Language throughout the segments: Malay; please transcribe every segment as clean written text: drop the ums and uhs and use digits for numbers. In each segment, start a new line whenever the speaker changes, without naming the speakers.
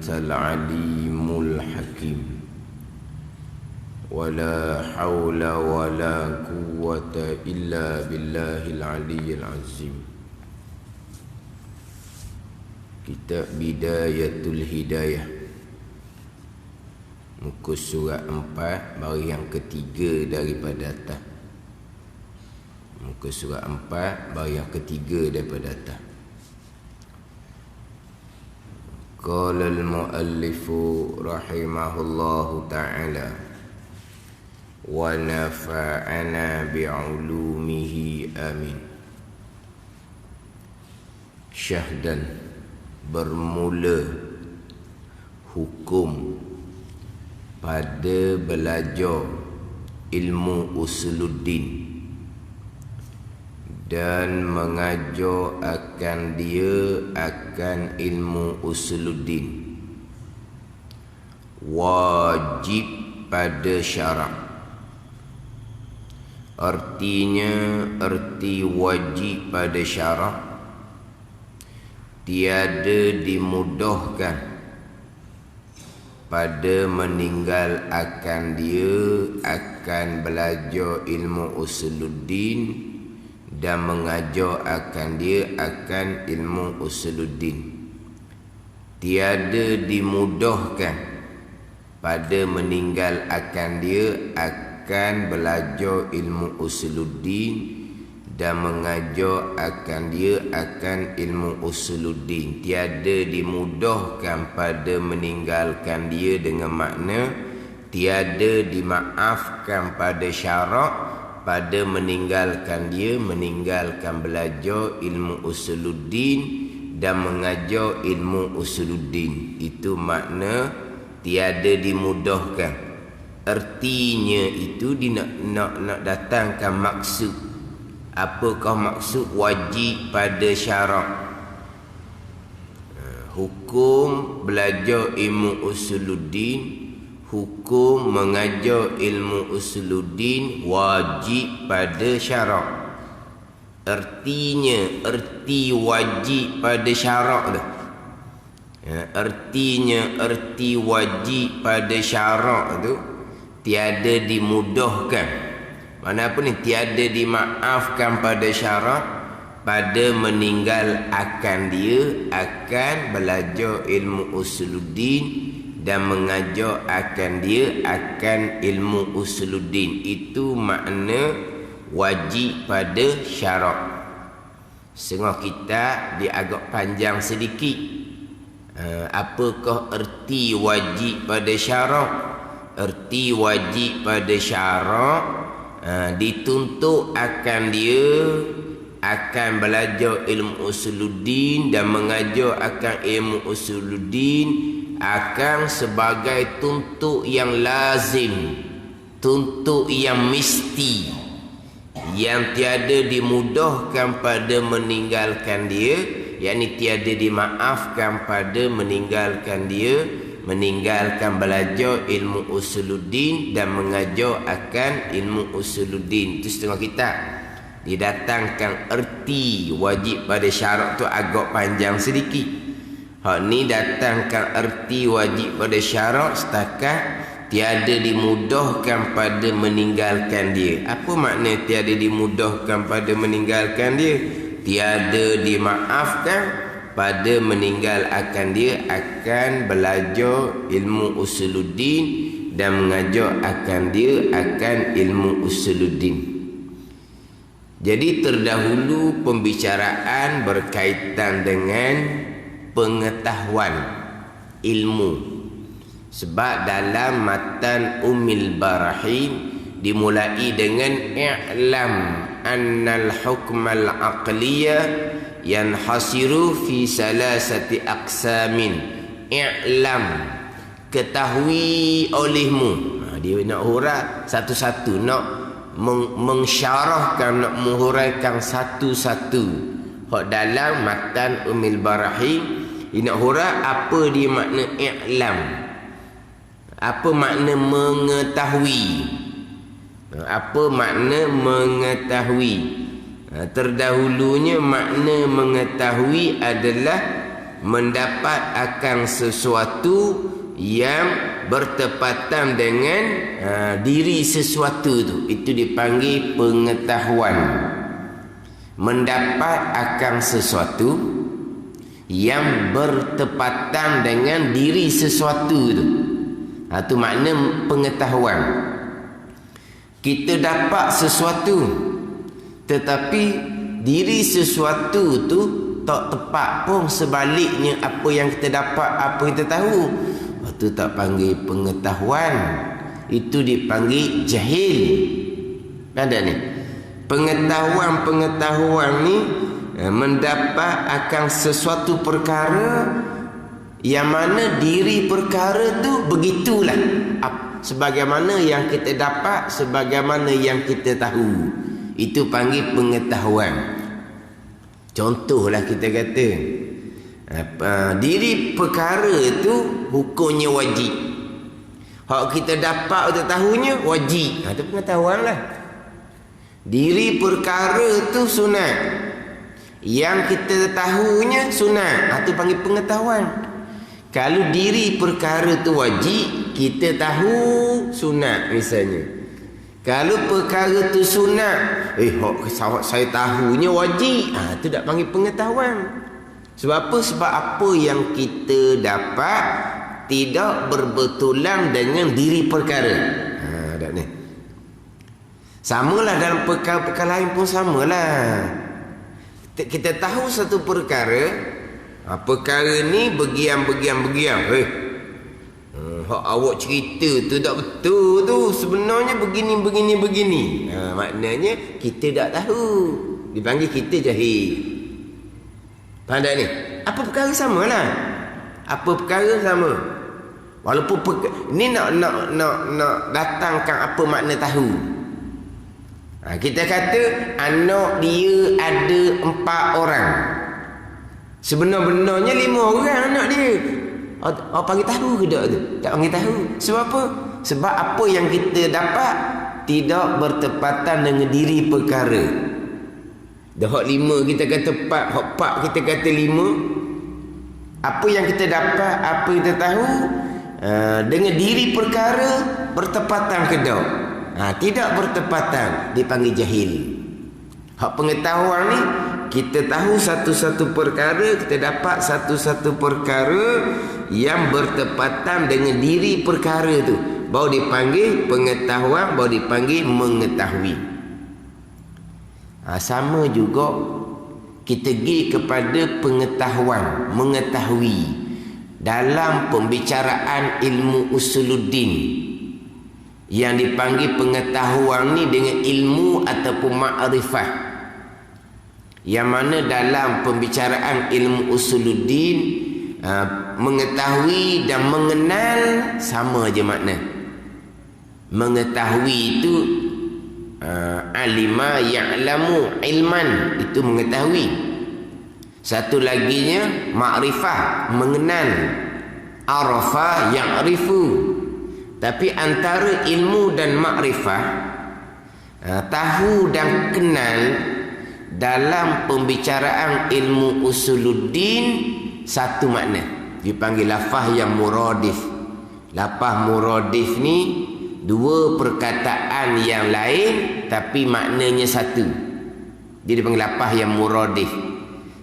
antal alimul hakim. Wala hawla wala quwwata illa billahil aliyyil azim. Kitab Bidayatul Hidayah, muka surat 4, baris yang ketiga daripada atas. Muka surat 4, baris yang ketiga daripada atas. Qala al-muallifu rahimahullahu ta'ala wa nafa'ana bi'ulumihi amin. Syahdan, bermula hukum pada belajar ilmu usuluddin dan mengajar akan dia akan ilmu usuluddin, wajib pada syarak. Artinya, erti wajib pada syarak tiada dimudahkan pada meninggal akan dia akan belajar ilmu usuluddin dan mengajar akan dia akan ilmu usuluddin. Tiada dimudahkan pada meninggal akan dia akan belajar ilmu usuluddin dan mengajar akan dia akan ilmu usuluddin. Tiada dimudahkan pada meninggalkan dia dengan makna tiada dimaafkan pada syarak pada meninggalkan dia meninggalkan belajar ilmu usuluddin dan mengajar ilmu usuluddin. Itu makna tiada dimudahkan. Artinya itu nak datangkan maksud. Apakah maksud wajib pada syarak? Hukum belajar ilmu usuluddin, hukum mengajar ilmu usuluddin wajib pada syarak. Artinya, erti wajib pada syarak dah. Artinya, erti wajib pada syarak tu tiada dimudahkan. Mana apa ni? Tiada dimaafkan pada syarak pada meninggal akan dia akan belajar ilmu usuluddin dan mengajar akan dia akan ilmu usuluddin. Itu makna wajib pada syarak. Setengah kita dia agak panjang sedikit. Apakah erti wajib pada syarak? Erti wajib pada syarak dituntut akan dia akan belajar ilmu usuluddin dan mengajar akan ilmu usuluddin akan sebagai tuntut yang lazim, tuntut yang mesti, yang tiada dimudahkan pada meninggalkan dia, yakni tiada dimaafkan pada meninggalkan dia meninggalkan belajar ilmu usuluddin dan mengajar akan ilmu usuluddin. Itu setengah kitab didatangkan erti wajib pada syarak tu agak panjang sedikit. Hak ni datangkan erti wajib pada syarak setakat tiada dimudahkan pada meninggalkan dia. Apa makna tiada dimudahkan pada meninggalkan dia? Tiada dimaafkan pada meninggal akan dia akan belajar ilmu usuluddin dan mengajar akan dia akan ilmu usuluddin. Jadi terdahulu pembicaraan berkaitan dengan pengetahuan ilmu. Sebab dalam matan Ummil Barahim dimulai dengan i'lam annal hukmal aqliyah yanhasiru fi salasati aqsamin. I'lam, ketahui olehmu. Dia nak huraikan satu-satu, nak mensyarahkan, nak menghuraikan satu-satu. Hak dalam matan Ummil Barahim dia nak hurai apa dia makna i'lam, apa makna mengetahui, apa makna mengetahui. Terdahulunya makna mengetahui adalah mendapat akan sesuatu yang bertepatan dengan diri sesuatu tu. Itu dipanggil pengetahuan. Mendapat akan sesuatu yang bertepatan dengan diri sesuatu tu. Itu makna pengetahuan. Kita dapat sesuatu, tetapi diri sesuatu tu tak tepat pun sebaliknya apa yang kita dapat, apa kita tahu. Itu tak panggil pengetahuan. Itu dipanggil jahil. Ada ni. Pengetahuan ni mendapat akan sesuatu perkara yang mana diri perkara tu begitulah. Sebagaimana yang kita dapat, sebagaimana yang kita tahu. Itu panggil pengetahuan. Contohlah kita kata diri perkara itu hukumnya wajib. Hak kita dapat untuk tahunya wajib. Itu pengetahuan lah. Diri perkara itu sunat. Yang kita tahunya sunat. Itu panggil pengetahuan. Kalau diri perkara itu wajib, kita tahu sunat misalnya. Kalau perkara tu sunat, saya tahunya wajib. Itu tak panggil pengetahuan. Sebab apa? Sebab apa yang kita dapat tidak berbetulan dengan diri perkara. Tak ni. Samalah dalam perkara lain pun samalah. Kita tahu satu perkara, perkara ni begian. Hak awak cerita tu tak betul tu. Sebenarnya begini. Maknanya kita tak tahu. Dipanggil kita jahil. Faham tak ni? Apa perkara sama lah. Apa perkara sama. Walaupun ni nak datangkan apa makna tahu. Kita kata anak dia ada 4 orang. Sebenar-benarnya 5 orang anak dia. Awak panggil tahu ke tak tu? Tak panggil tahu. Sebab apa? Sebab apa yang kita dapat tidak bertepatan dengan diri perkara. Dah hak 5 kita kata 4, hak 4 kita kata 5. Apa yang kita dapat, apa yang kita tahu dengan diri perkara bertepatan ke tak? Tidak bertepatan, dipanggil jahil. Hak pengetahuan ni, kita tahu satu-satu perkara, kita dapat satu-satu perkara yang bertepatan dengan diri perkara tu, baru dipanggil pengetahuan, baru dipanggil mengetahui. Sama juga kita pergi kepada pengetahuan, mengetahui dalam pembicaraan ilmu usuluddin. Yang dipanggil pengetahuan ni dengan ilmu ataupun ma'rifah. Yang mana dalam pembicaraan ilmu usuluddin, mengetahui dan mengenal sama je makna. Mengetahui itu alima ya'lamu ilman, itu mengetahui. Satu laginya ma'rifah, mengenal. Arafa ya'rifu. Tapi antara ilmu dan makrifah, tahu dan kenal dalam pembicaraan ilmu usuluddin satu makna. Dipanggil lafaz yang muradif. Lafaz muradif ni dua perkataan yang lain tapi maknanya satu. Dia dipanggil lafaz yang muradif.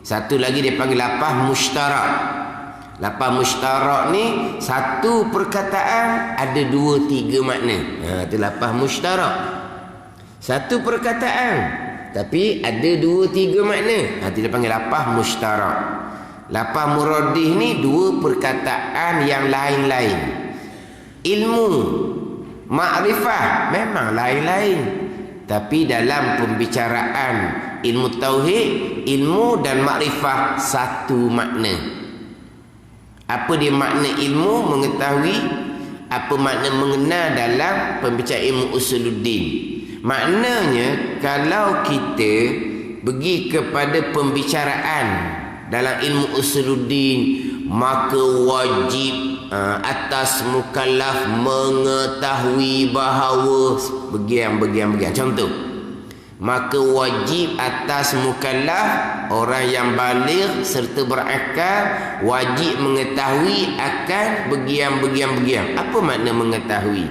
Satu lagi dipanggil lafaz mushtarak. Lafaz mushtarak ni satu perkataan ada 2-3 makna. Itu lafaz mushtarak. Satu perkataan tapi ada 2-3 makna. Itu dia panggil lafaz mushtarak. Lafaz muradif ni 2 perkataan yang lain-lain. Ilmu makrifah memang lain-lain. Tapi dalam pembicaraan ilmu tauhid, ilmu dan makrifah satu makna. Apa dia makna ilmu, mengetahui? Apa makna mengenal dalam pembicaraan ilmu usuluddin? Maknanya kalau kita pergi kepada pembicaraan dalam ilmu usuluddin, maka wajib atas mukallaf mengetahui bahawa begian. Contoh, maka wajib atas mukallaf, orang yang baligh serta berakal, wajib mengetahui akan begiam-begiam. Apa makna mengetahui?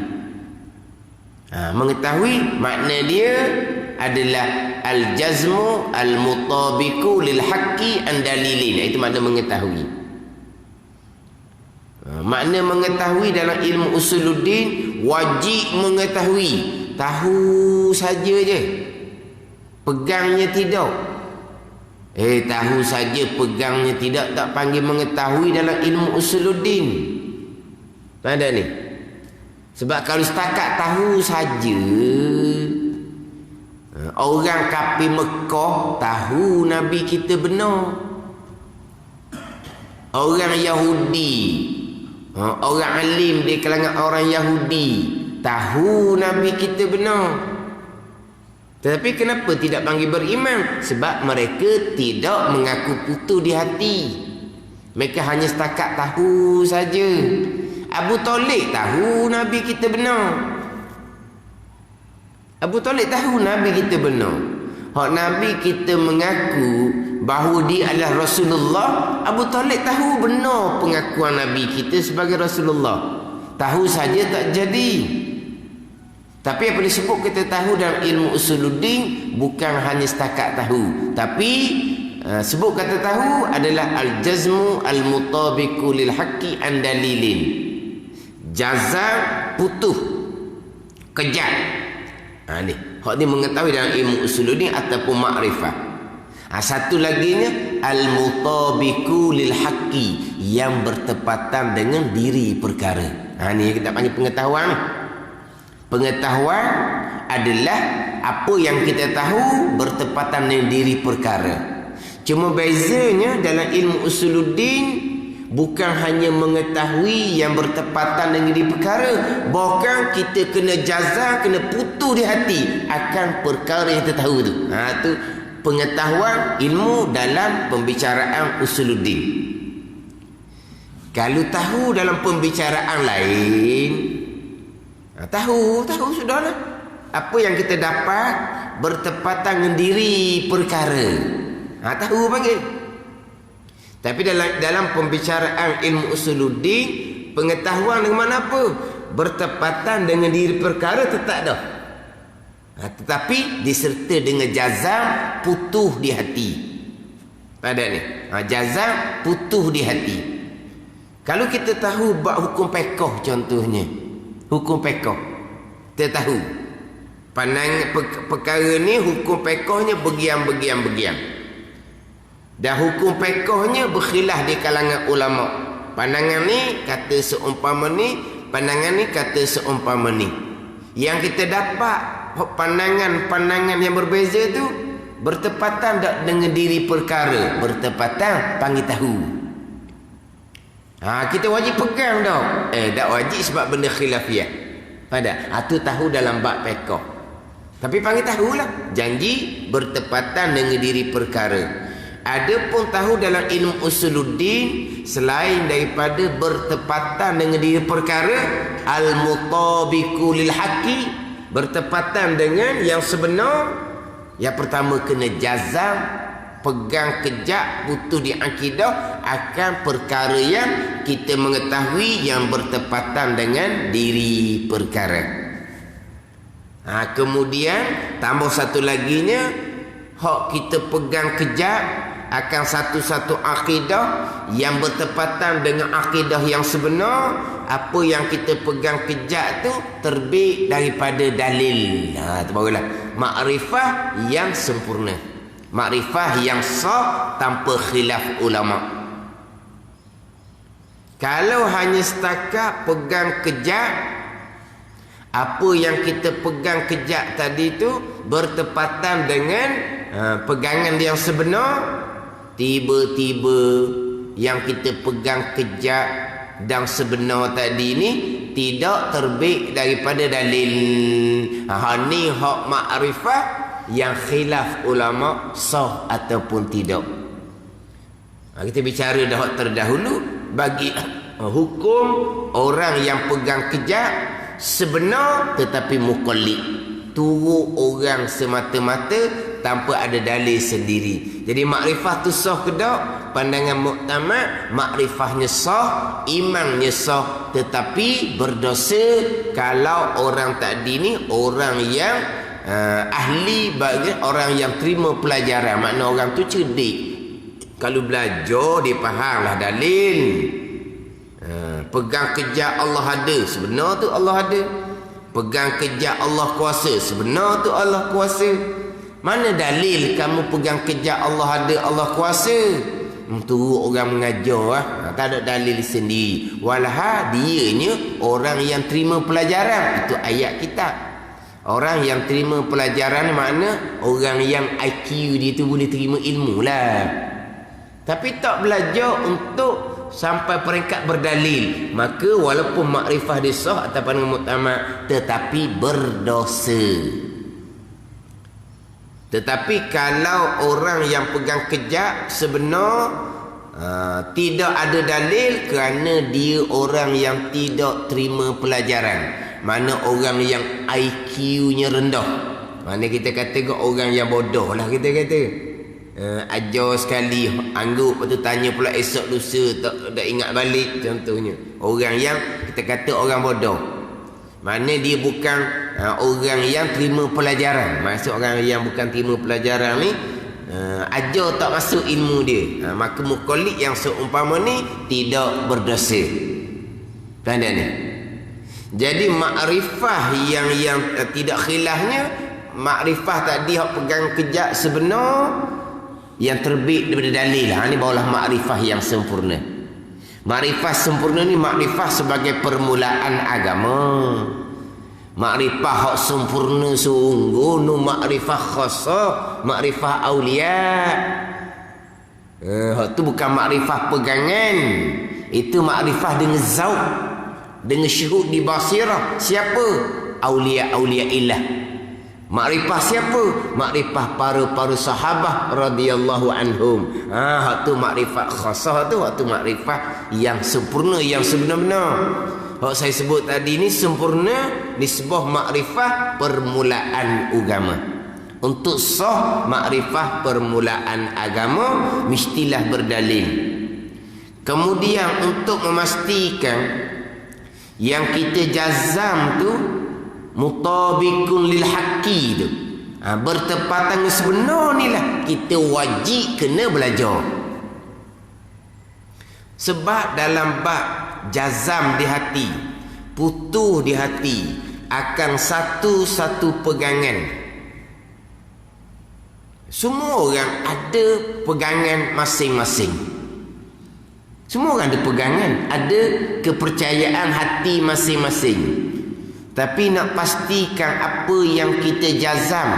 Mengetahui makna dia adalah al-jazmu al-mutabiqu lil haqqi an dalilin. Itu makna mengetahui. Makna mengetahui dalam ilmu usuluddin, wajib mengetahui. Tahu saja je, pegangnya tidak. Tahu saja pegangnya tidak, tak panggil mengetahui dalam ilmu usuluddin. Tak ada ni. Sebab kalau setakat tahu saja, orang kafir Mekah tahu Nabi kita benar. Orang Yahudi, orang alim di kalangan orang Yahudi tahu Nabi kita benar. Tetapi kenapa tidak panggil beriman? Sebab mereka tidak mengaku putus di hati. Mereka hanya setakat tahu saja. Abu Talib tahu Nabi kita benar. Abu Talib tahu Nabi kita benar. Hak Nabi kita mengaku bahawa dia adalah Rasulullah, Abu Talib tahu benar pengakuan Nabi kita sebagai Rasulullah. Tahu saja tak jadi. Tapi apa disebut kita tahu dalam ilmu usuluddin, bukan hanya setakat tahu, tapi sebut kata tahu adalah al-jazmu al-mutabiqu lil haqqi an dalilin. Jazam, putus, kejat. Ni hak ni mengetahui dalam ilmu usuluddin ataupun makrifah. Satu laginya al-mutabiqu lil haqqi, yang bertepatan dengan diri perkara. Ni kita panggil pengetahuan. Pengetahuan adalah apa yang kita tahu bertepatan dengan diri perkara. Cuma bezanya dalam ilmu usuluddin, bukan hanya mengetahui yang bertepatan dengan diri perkara, bahkan kita kena jazam, kena putus di hati akan perkara yang kita tahu tu. Tu pengetahuan ilmu dalam pembicaraan usuluddin. Kalau tahu dalam pembicaraan lain, tahu sudahlah. Apa yang kita dapat bertepatan dengan diri perkara. Tahu panggil. Tapi dalam pembicaraan ilmu usuluddin, pengetahuan dengan mana apa? Bertepatan dengan diri perkara tetap dah. Tetapi diserta dengan jazam, putus di hati. Pada ni. Jazam, putus di hati. Kalau kita tahu bab hukum fiqh contohnya. Hukum fiqh. Kita tahu. Perkara ni hukum fiqhnya begiam. Dan hukum fiqhnya berkhilaf di kalangan ulama. Pandangan ni kata seumpama ni, pandangan ni kata seumpama ni. Yang kita dapat pandangan yang berbeza tu bertepatan tak dengan diri perkara? Bertepatan, panggil tahu. Kita wajib pegang dah. Tak wajib sebab benda khilafiyah. Tu tahu dalam bab fiqh. Tapi panggil tahulah. Janji bertepatan dengan diri perkara. Adapun tahu dalam ilmu usuluddin, selain daripada bertepatan dengan diri perkara, al-mutabiqu lil haqqi, bertepatan dengan yang sebenar. Yang pertama kena jazam, pegang kejap, putus di akidah akan perkara yang kita mengetahui yang bertepatan dengan diri perkara. Kemudian tambah satu laginya, hak kita pegang kejap akan satu-satu akidah yang bertepatan dengan akidah yang sebenar. Apa yang kita pegang kejap tu terbit daripada dalil. Itu barulah makrifah yang sempurna, makrifah yang sah tanpa khilaf ulama. Kalau hanya setakat pegang kejap, apa yang kita pegang kejap tadi tu bertepatan dengan pegangan yang sebenar, tiba-tiba yang kita pegang kejap dan sebenar tadi ni tidak terbit daripada dalil. Ni hak makrifah yang khilaf ulama sah ataupun tidak. Kita bicara dah terdahulu bagi hukum orang yang pegang kejap sebenar tetapi muqallid. Tu turut orang semata-mata tanpa ada dalil sendiri. Jadi makrifah tu sah ke tak? Pandangan muktamad, makrifahnya sah, imannya sah, tetapi berdosa kalau orang tadi ni orang yang ahli, bagi orang yang terima pelajaran. Makna orang tu cerdik. Kalau belajar dia fahamlah dalil. Pegang kejap Allah ada, sebenar tu Allah ada. Pegang kejap Allah kuasa, sebenar tu Allah kuasa. Mana dalil kamu pegang kejap Allah ada, Allah kuasa? Turut orang mengajar tak ada dalil sendiri. Walha dianya orang yang terima pelajaran. Itu ayat kitab. Orang yang terima pelajaran makna orang yang IQ dia tu boleh terima ilmu lah. Tapi tak belajar untuk sampai peringkat berdalil, maka walaupun makrifah dia sah atau pandangan muktamad, tetapi berdosa. Tetapi kalau orang yang pegang kejap sebenar tidak ada dalil kerana dia orang yang tidak terima pelajaran. Mana orang yang IQ-nya rendah. Mana kita kata orang yang bodoh lah kita kata. Ajar sekali anggap, lepas tu tanya pula esok lusa tak ingat balik contohnya. Orang yang kita kata orang bodoh. Mana dia bukan orang yang terima pelajaran. Maksud orang yang bukan terima pelajaran ni ajar tak masuk ilmu dia. Maka mukallid yang seumpama ni tidak berdosa. Tanda ni. Jadi makrifah yang tidak khilafnya, makrifah tadi hak pegang kejap sebenar yang terbit daripada dalil. Ni barulah makrifah yang sempurna. Makrifah sempurna ni makrifah sebagai permulaan agama. Makrifah hak sempurna sungguh nu makrifah khasah, makrifah aulia. Hak tu bukan makrifah pegangan. Itu makrifah dengan zauq, dengan syuhud di basirah. Siapa? Aulia-aulia ilah. Makrifah siapa? Makrifah para sahabat radhiyallahu anhum. Hak tu makrifah khasah tu, hak tu makrifah yang sempurna, yang sebenar-benar. Hak saya sebut tadi ni sempurna nisbah makrifah permulaan agama. Untuk sah makrifah permulaan agama mestilah berdalil. Kemudian untuk memastikan yang kita jazam tu mutabikun lil haqqi tu, bertepatan dengan sebenar ni lah, kita wajib kena belajar. Sebab dalam bab jazam di hati, putuh di hati akan satu-satu pegangan. Semua orang ada pegangan masing-masing. Semua orang ada pegangan, ada kepercayaan hati masing-masing. Tapi nak pastikan apa yang kita jazam,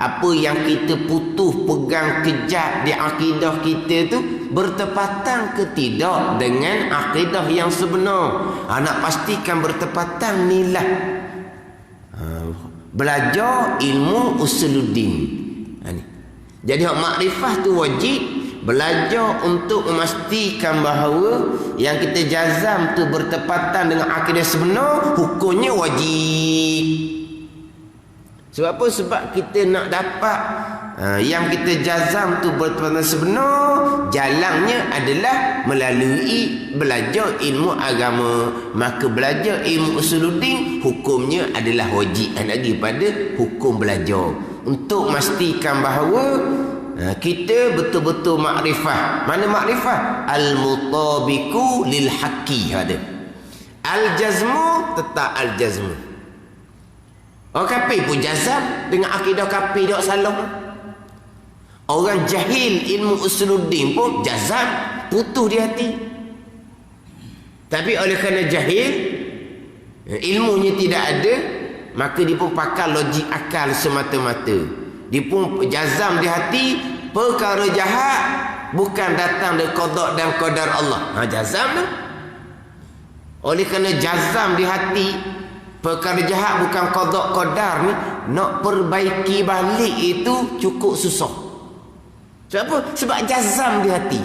apa yang kita putuh pegang kejap di akidah kita tu bertepatan ke tidak dengan akidah yang sebenar. Nak pastikan bertepatan nilah belajar ilmu usuluddin. Jadi hak makrifah tu wajib belajar untuk memastikan bahawa yang kita jazam tu bertepatan dengan akidah sebenar, hukumnya wajib. Sebab apa? Sebab kita nak dapat yang kita jazam tu bertepatan sebenar, jalannya adalah melalui belajar ilmu agama. Maka belajar ilmu usuluddin hukumnya adalah wajib. Lagi pada hukum belajar untuk memastikan bahawa kita betul-betul makrifah. Mana makrifah? Al-mutabiku lil haqqi. Ada al-jazmu, tetap al-jazmu. Orang kafir pun jazam dengan akidah kafir, tak salah. Orang jahil ilmu usuluddin pun jazam, putuh di hati. Tapi oleh kerana jahil, ilmunya tidak ada, maka dia pun pakai logik akal semata-mata. Dia pun jazam di hati perkara jahat bukan datang dari qada dan qadar Allah. Jazam tu. Oleh kerana jazam di hati perkara jahat bukan qada qadar ni, nak perbaiki balik itu cukup susah. Sebab apa? Sebab jazam di hati.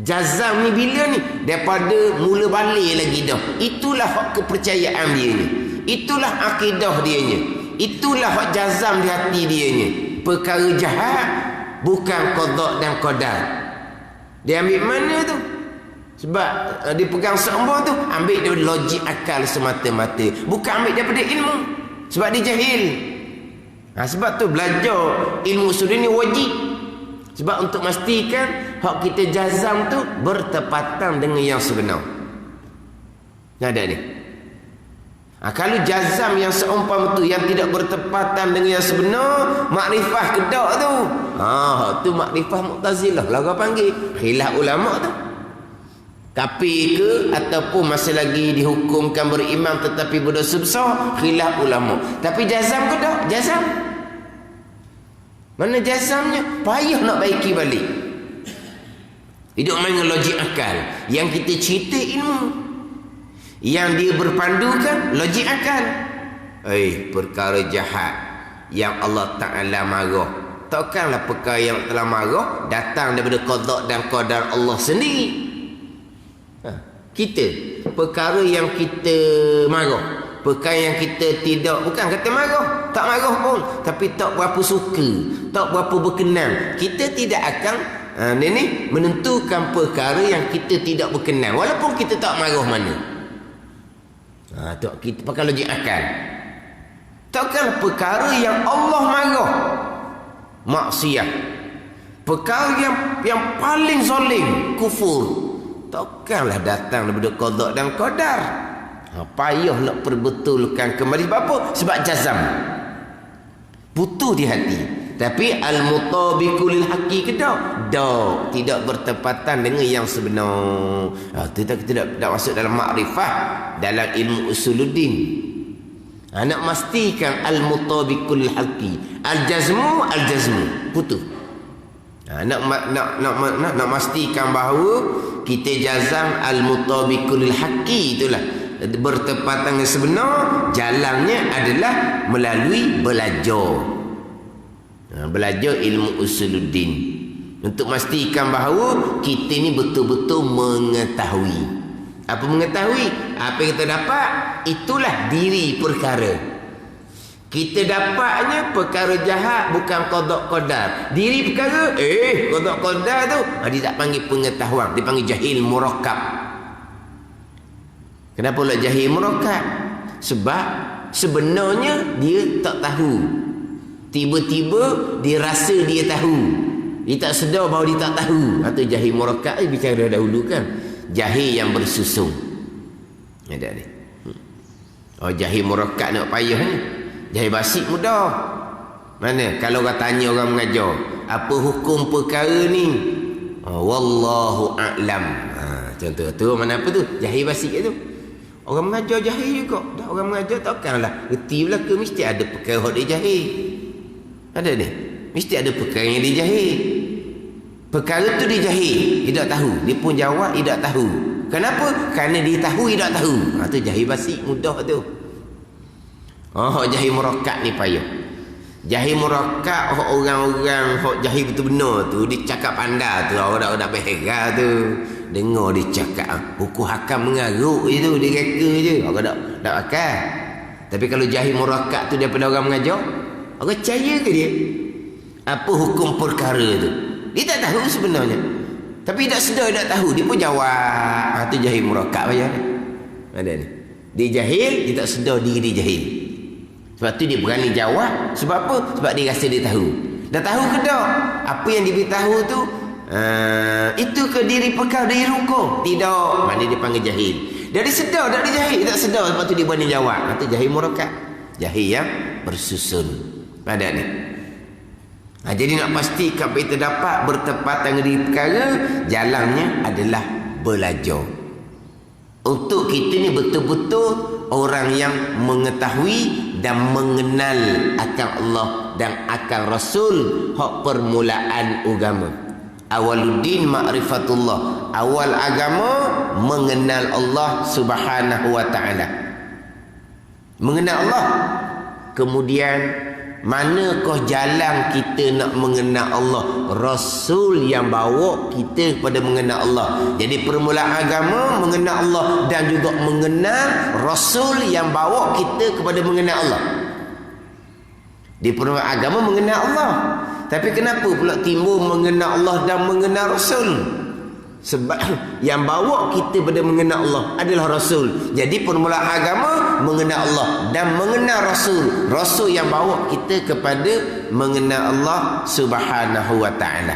Jazam ni bila ni? Daripada mula balik lagi dah. Itulah hak kepercayaan dia ni. Itulah akidah dia ni. Itulah hak jazam di hati dia ni. Perkara jahat bukan qada dan qadar. Dia ambil mana tu? Sebab dia pegang seumpama tu, ambil dia logik akal semata-mata, bukan ambil daripada ilmu. Sebab dia jahil. Sebab tu belajar ilmu usul ni wajib. Sebab untuk memastikan hak kita jazam tu bertepatan dengan yang sebenar. Ada ni. Kalau jazam yang seumpama tu yang tidak bertepatan dengan yang sebenar, makrifah kedak tu. Tu makrifah Mu'tazilah lah orang panggil. Khilaf ulama tu. Kafir ke ataupun masih lagi dihukumkan beriman tetapi berdosa besar, khilaf ulama. Tapi jazam ke tak? Jazam. Mana jazamnya? Payah nak baiki balik. Hidup main logik akal. Yang kita cerita ilmu. Yang dia berpandukan logik akal. Perkara jahat yang Allah Ta'ala marah, takkanlah perkara yang telah marah datang daripada qada dan qadar Allah sendiri. Kita perkara yang kita marah, perkara yang kita tidak, bukan kata marah, tak marah pun, tapi tak berapa suka, tak berapa berkenan, kita tidak akan menentukan perkara yang kita tidak berkenan walaupun kita tak marah mana. Kita pakai logik akal. Takkan perkara yang Allah marah, maksiat, perkara yang paling zalim, kufur, takkanlah datang daripada qada dan qadar. Payah nak perbetulkan kembali. Sebab apa? Sebab jazam, putus di hati. Tapi al-mutabiqu lil haqi ke tak? Tidak bertepatan dengan yang sebenar. Kita tidak masuk dalam makrifah, dalam ilmu usuluddin. Nak memastikan al-mutabiqu lil haqi, al-jazmu putus. Nak memastikan bahawa kita jazam al-mutabiqu lil haqi, itulah bertepatan dengan sebenar. Jalannya adalah melalui belajar. Belajar ilmu usuluddin untuk memastikan bahawa kita ni betul-betul mengetahui. Apa mengetahui? Apa yang kita dapat, itulah diri perkara. Kita dapatnya perkara jahat bukan qada qadar. Diri perkara, qada qadar tu dia tak panggil pengetahuan, dia panggil jahil murakkab. Kenapa pula jahil murakkab? Sebab sebenarnya dia tak tahu. Tiba-tiba dia rasa dia tahu. Dia tak sedar bahawa dia tak tahu. Atau jahil murakkab bicara dahulu kan. Jahil yang bersusung. Ada ni. Jahil murakkab nak payah ni. Jahil basit mudah. Mana? Kalau orang tanya orang mengajar, apa hukum perkara ni? Wallahu a'lam. Contoh tu mana apa tu? Jahil basit tu. Orang mengajar jahil juga. Orang mengajar takkanlah reti belaka, mesti ada perkara dia jahil. Ada ni. Mesti ada perkara yang dia jahil. Perkara tu dia jahil, dia tak tahu. Dia pun jawab, dia tak tahu. Kenapa? Kerana dia tahu, dia tak tahu. Tu jahil basit mudah tu. Jahil murakkab ni payah. Jahil murakkab orang-orang jahil betul-benar tu, dia cakap pandai tu, orang nak berheran tu. Dengar dia cakap hukum hakam mengaruk je tu, dia reka je. Orang tak akal. Tapi kalau jahil murakkab tu daripada orang mengajar, orang percaya ke dia? Apa hukum perkara tu? Dia tak tahu sebenarnya. Tapi tak sedar, dia tak tahu. Dia pun jawab. Tu jahil murakkab aja. Ada ni. Dia jahil, dia tak sedar diri dia jahil. Sebab tu dia berani jawab. Sebab apa? Sebab dia rasa dia tahu. Dah tahu ke tak? Apa yang dia beritahu tu, itu ke diri perkara, diri hukum? Tidak. Mana dia panggil jahil. Dia sedar, tak dia jahil. Dia tak sedar. Sebab tu dia berani jawab. Tu jahil murakkab. Jahil yang bersusun. Ada ni. Jadi nak pastikan apa kita dapat bertepatan dengan perkara, jalannya adalah belajar. Untuk kita ni betul-betul orang yang mengetahui dan mengenal akan Allah dan akan Rasul, hak permulaan agama. Awaluddin ma'rifatullah. Awal agama mengenal Allah Subhanahu wa taala. Mengenal Allah. Kemudian manakah jalan kita nak mengenal Allah? Rasul yang bawa kita kepada mengenal Allah. Jadi permulaan agama mengenal Allah dan juga mengenal Rasul yang bawa kita kepada mengenal Allah. Di perbuatan agama mengenal Allah. Tapi kenapa pula timbul mengenal Allah dan mengenal Rasul? Sebab yang bawa kita pada mengenal Allah adalah Rasul. Jadi permulaan agama mengenal Allah dan mengenal Rasul. Rasul yang bawa kita kepada mengenal Allah Subhanahu wa ta'ala.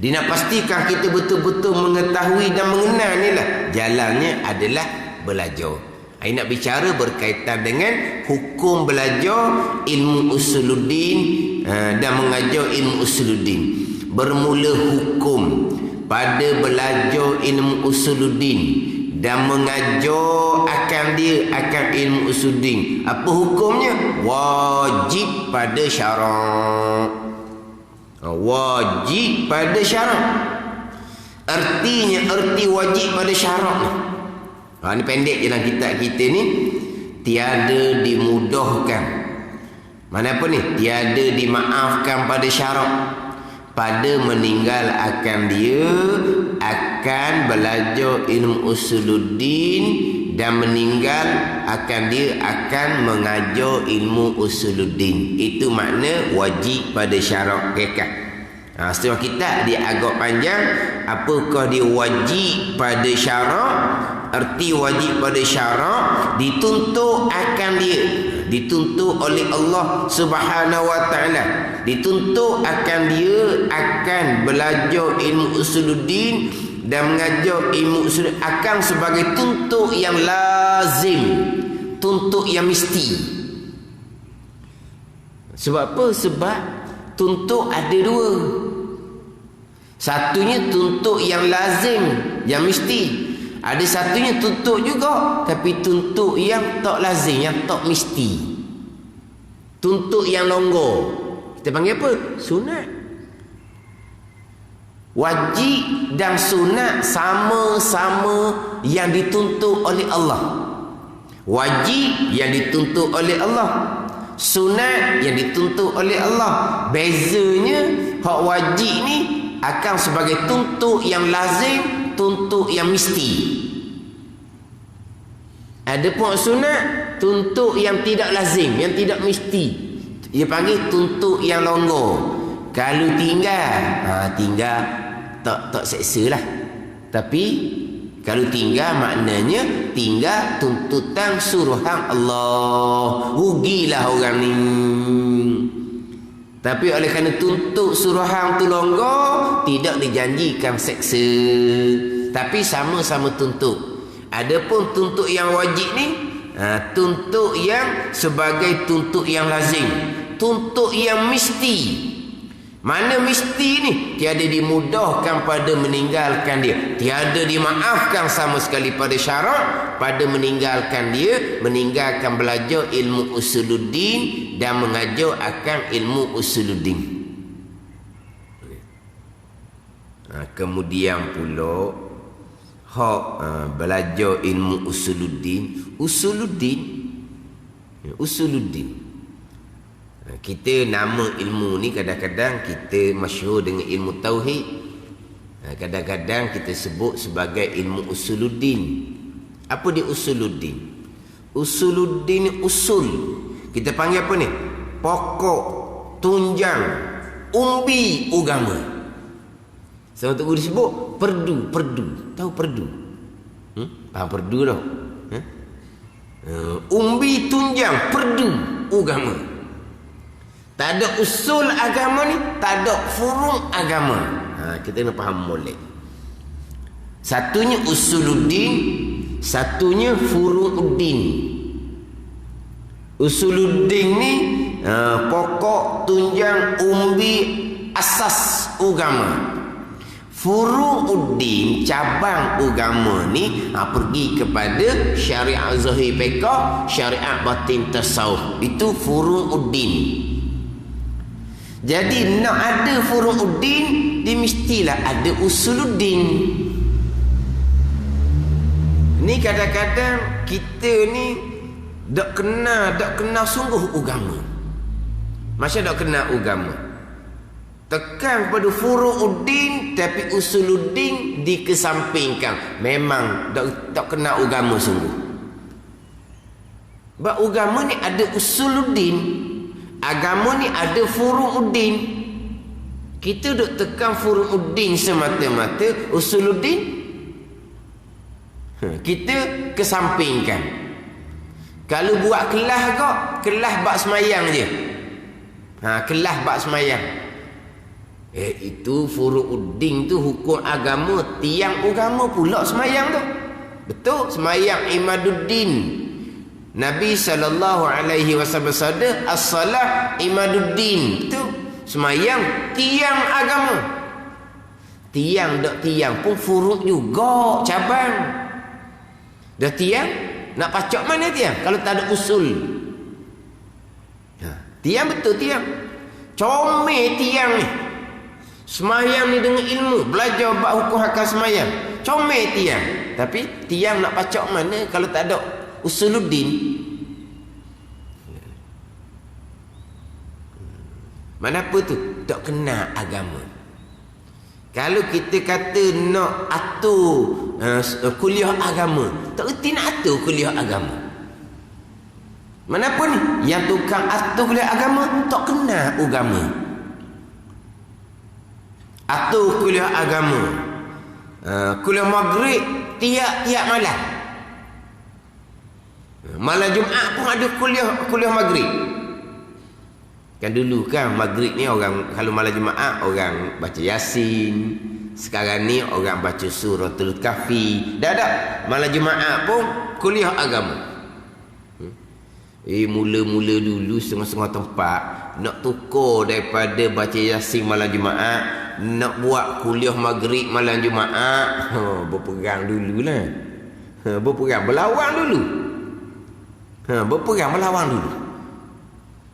Dia nak pastikan kita betul-betul mengetahui dan mengenal ni lah. Jalannya adalah belajar. Saya nak bicara berkaitan dengan hukum belajar ilmu usuluddin dan mengajar ilmu usuluddin. Bermula hukum pada belajar ilmu usuluddin dan mengajar akan dia akan ilmu usuluddin. Apa hukumnya? Wajib pada syarak. Wajib pada syarak. Artinya erti wajib pada syarak ni. Ini pendek je dalam kitab kita ni. Tiada dimudahkan. Mana apa ni? Tiada dimaafkan pada syarak. Pada meninggal akan dia akan belajar ilmu usuluddin dan meninggal akan dia akan mengajar ilmu usuluddin. Itu makna wajib pada syarak kekal. Setelah kita dia agak panjang. Apakah dia wajib pada syarak? Arti wajib pada syarak dituntut akan dia, dituntut oleh Allah Subhanahu wa ta'ala, dituntut akan dia akan belajar ilmu usuluddin dan mengajar ilmu usuluddin akan sebagai tuntut yang lazim, tuntut yang mesti. Sebab apa? Sebab tuntut ada dua. Satunya tuntut yang lazim, yang mesti. Ada satunya tuntut juga, tapi tuntut yang tak lazim, yang tak mesti. Tuntut yang longgar. Kita panggil apa? Sunat. Wajib dan sunat sama-sama yang dituntut oleh Allah. Wajib yang dituntut oleh Allah. Sunat yang dituntut oleh Allah. Bezanya, hak wajib ni akan sebagai tuntut yang lazim, tuntut yang mesti. Adapun sunat tuntut yang tidak lazim, yang tidak mesti. Dia panggil tuntut yang longgar. Kalau tinggal, tinggal tak seksa lah. Tapi kalau tinggal maknanya tinggal tuntutan suruhan Allah. Rugilah orang ni. Tapi oleh kerana tuntut suruhan tu longgar, tidak dijanjikan seksa. Tapi sama-sama tuntut. Adapun tuntut yang wajib ni, tuntut yang sebagai tuntut yang lazim, tuntut yang mesti. Mana mesti ni? Tiada dimudahkan pada meninggalkan dia, tiada dimaafkan sama sekali pada syarak pada meninggalkan dia, meninggalkan belajar ilmu usuluddin dan mengajar akan ilmu usuluddin. Kemudian pula hak belajar ilmu usuluddin. Usuluddin. Kita nama ilmu ni kadang-kadang kita masyhur dengan ilmu tauhid. Kadang-kadang kita sebut sebagai ilmu usuluddin. Apa dia usuluddin? Usuluddin usul. Kita panggil apa ni? Pokok, tunjang, umbi agama. Sama tu guru sebut perdu. Tahu perdu? Faham perdu tau? Umbi tunjang perdu agama. Tak ada usul agama ni, tak ada furu' agama. Kita nak faham molek. Satunya usuluddin, satunya furu'uddin. Usuluddin ni pokok, tunjang, umbi, asas agama. Furu'uddin, cabang agama ni pergi kepada syariat zahir fiqh, syariat batin tasawuf. Itu furu'uddin. Jadi nak ada furu'uddin, dia mestilah ada usuluddin. Ni kadang-kadang kita ni tak kenal sungguh agama. Masa tak kenal agama, tekan pada furu'uddin tapi usuluddin dikesampingkan. Memang tak kenal agama sungguh. Sebab agama ni ada usuluddin, agama ni ada furu'uddin. Kita duk tekan furu'uddin semata-mata, usuluddin kita kesampingkan. Kalau buat kelas kok, kelas bab semayang je. Kelas bab semayang. Itu furu'uddin tu hukum agama, tiang agama pula semayang tu. Betul, semayang imaduddin. Nabi SAW bersabda, as-salah imaduddin. Betul, semayang tiang agama. Tiang dok tiang pun furu' juga, cabang. Dah tiang, nak pacak mana tiang kalau tak ada usul? Tiang betul tiang. Comel tiang ni. Semayang ni dengan ilmu, belajar bab hukum hakam semayang. Comel tiang. Tapi tiang nak pacak mana kalau tak ada usuluddin? Mana apa tu? Tak kena agama. Kalau kita kata nak atur kuliah agama, tak erti nak atur kuliah agama. Mana apa ni? Yang tukang atur kuliah agama tak kena agama. Atur kuliah agama. Kuliah maghrib tiap-tiap malam. Malam Jumaat pun ada kuliah maghrib. Kan dulu kan maghrib ni orang, kalau malam Jumaat orang baca Yasin. Sekarang ni orang baca suratul Kahfi. Dah ada malam Jumaat pun kuliah agama. Mula-mula dulu setengah-setengah tempat nak tukar daripada baca Yasin malam Jumaat, nak buat kuliah maghrib malam Jumaat. Berperang dululah. Berperang berlawan dulu. Berperang berlawan dulu.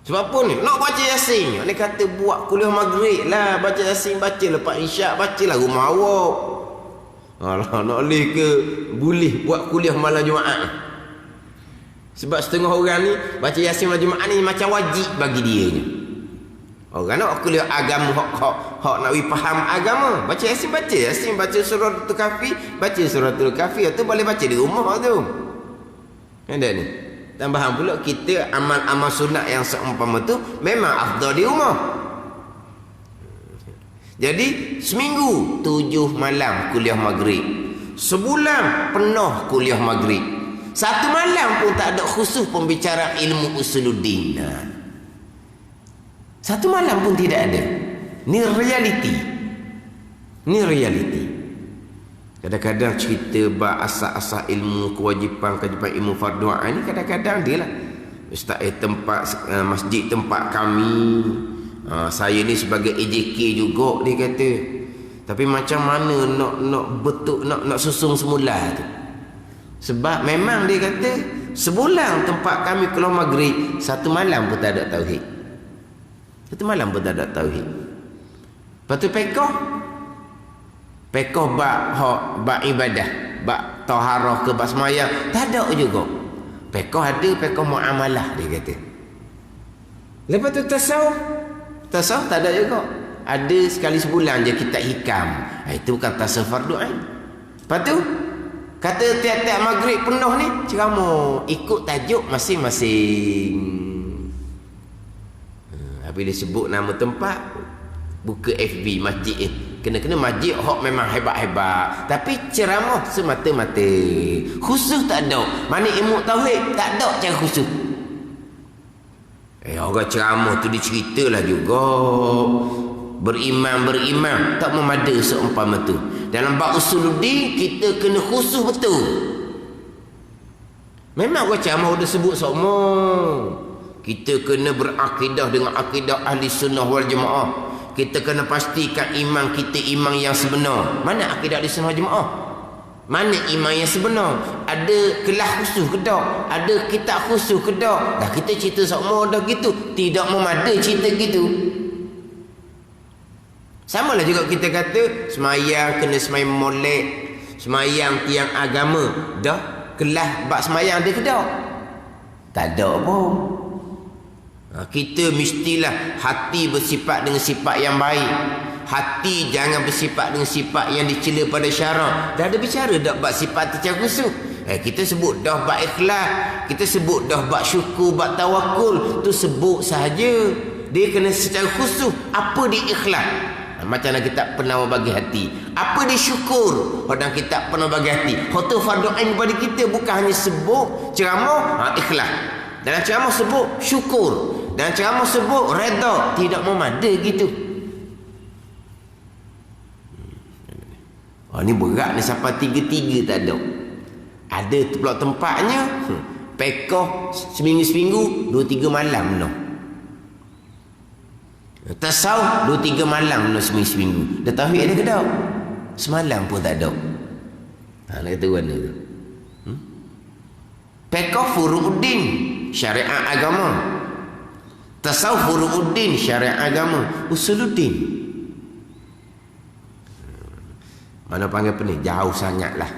Sebab apa ni? Nak baca Yasin. Ni kata buat kuliah maghrib lah. Baca Yasin, baca lepas isyak, baca lah rumah awak. Alah, nak boleh ke boleh buat kuliah malam Jumaat. Sebab setengah orang ni baca Yasin malam Jumaat ni macam wajib bagi dia ni. Orang nak kuliah agama, hak nak faham agama, baca Yasin, baca suratul Kahfi, baca suratul Kahfi. Itu boleh baca di rumah tu. Ada ni. Tambahan pula kita amal-amal sunat yang seumpama tu memang afdal di rumah. Jadi seminggu 7 malam kuliah maghrib. Sebulan penuh kuliah maghrib. Satu malam pun tak ada khusus pembicaraan ilmu usuluddin. Satu malam pun tidak ada. Ni realiti. Ni realiti. Kadang-kadang cerita bab asas-asas ilmu kewajipan ilmu fardu ain ni kadang-kadang dia lah. Ustaz tempat masjid tempat kami, saya ni sebagai AJK juga dia kata. Tapi macam mana nak betul nak susung semula tu. Sebab memang dia kata sebulan tempat kami keluar maghrib, satu malam pun tak ada tauhid. Satu malam pun tak ada tauhid. Lepas tu pekoh bab ibadah, bab taharah ke bab semayang, tak ada juga. Pekoh ada, pekoh muamalah dia kata. Lepas tu tasawuf tak ada juga. Ada sekali sebulan je kitab hikam. Itu bukan tasawuf fardu ain. Lepas tu kata tiap-tiap maghrib penuh ni ceramah ikut tajuk masing-masing. Habis dia sebut nama tempat, buka FB masjid kena masjid hok memang hebat-hebat, tapi ceramah semata-mata. Khusus tak ada. Mana ilmu tauhid tak ada cara khusus. Orang ceramah tu diceritalah juga. Berimam tak memada seumpama tu. Dalam bab usuluddin kita kena khusus betul. Memang orang ceramah dah sebut semua. Kita kena berakidah dengan akidah ahli sunnah wal jamaah. Kita kena pastikan iman kita iman yang sebenar. Mana akidah ahli sunnah jemaah? Mana iman yang sebenar? Ada kelas khusus ke tak? Ada kitab khusus ke tak? Dah kita cerita semua dah gitu. Tidak memada cerita gitu. Sama lah juga kita kata semayang kena semayang molek, semayang tiang agama. Dah kelas bab semayang ada ke tak? Tak ada pun. Kita mestilah hati bersifat dengan sifat yang baik. Hati jangan bersifat dengan sifat yang dicela pada syarak. Dah ada bicara dah bab sifat secara khusus. Kita sebut dah bab ikhlas, kita sebut dah bab syukur, bab tawakul, tu sebut sahaja. Dia kena secara khusus. Apa dia ikhlas? Macam mana kita pernah bagi hati. Apa dia syukur? Orang kita pernah bagi hati. Hotel fardu ain kepada kita bukan hanya sebut ceramah ikhlas. Dalam ceramah sebut syukur. Dalam ceramah sebut redha. Tidak memada gitu. Ni berat ni sampai 3-3 tak ada. Ada pula tempatnya pekoh seminggu-seminggu 2-3 malam no. Tasawuf 2-3 malam no seminggu-seminggu. Dah tauhid ada ke tak? Semalam pun tak ada. Nak kata mana tu? Pekoh furu'uddin syariat agama. Tasawuf furu'uddin syariat agama. Usuluddin. Mana panggil apa ni? Jauh sangatlah.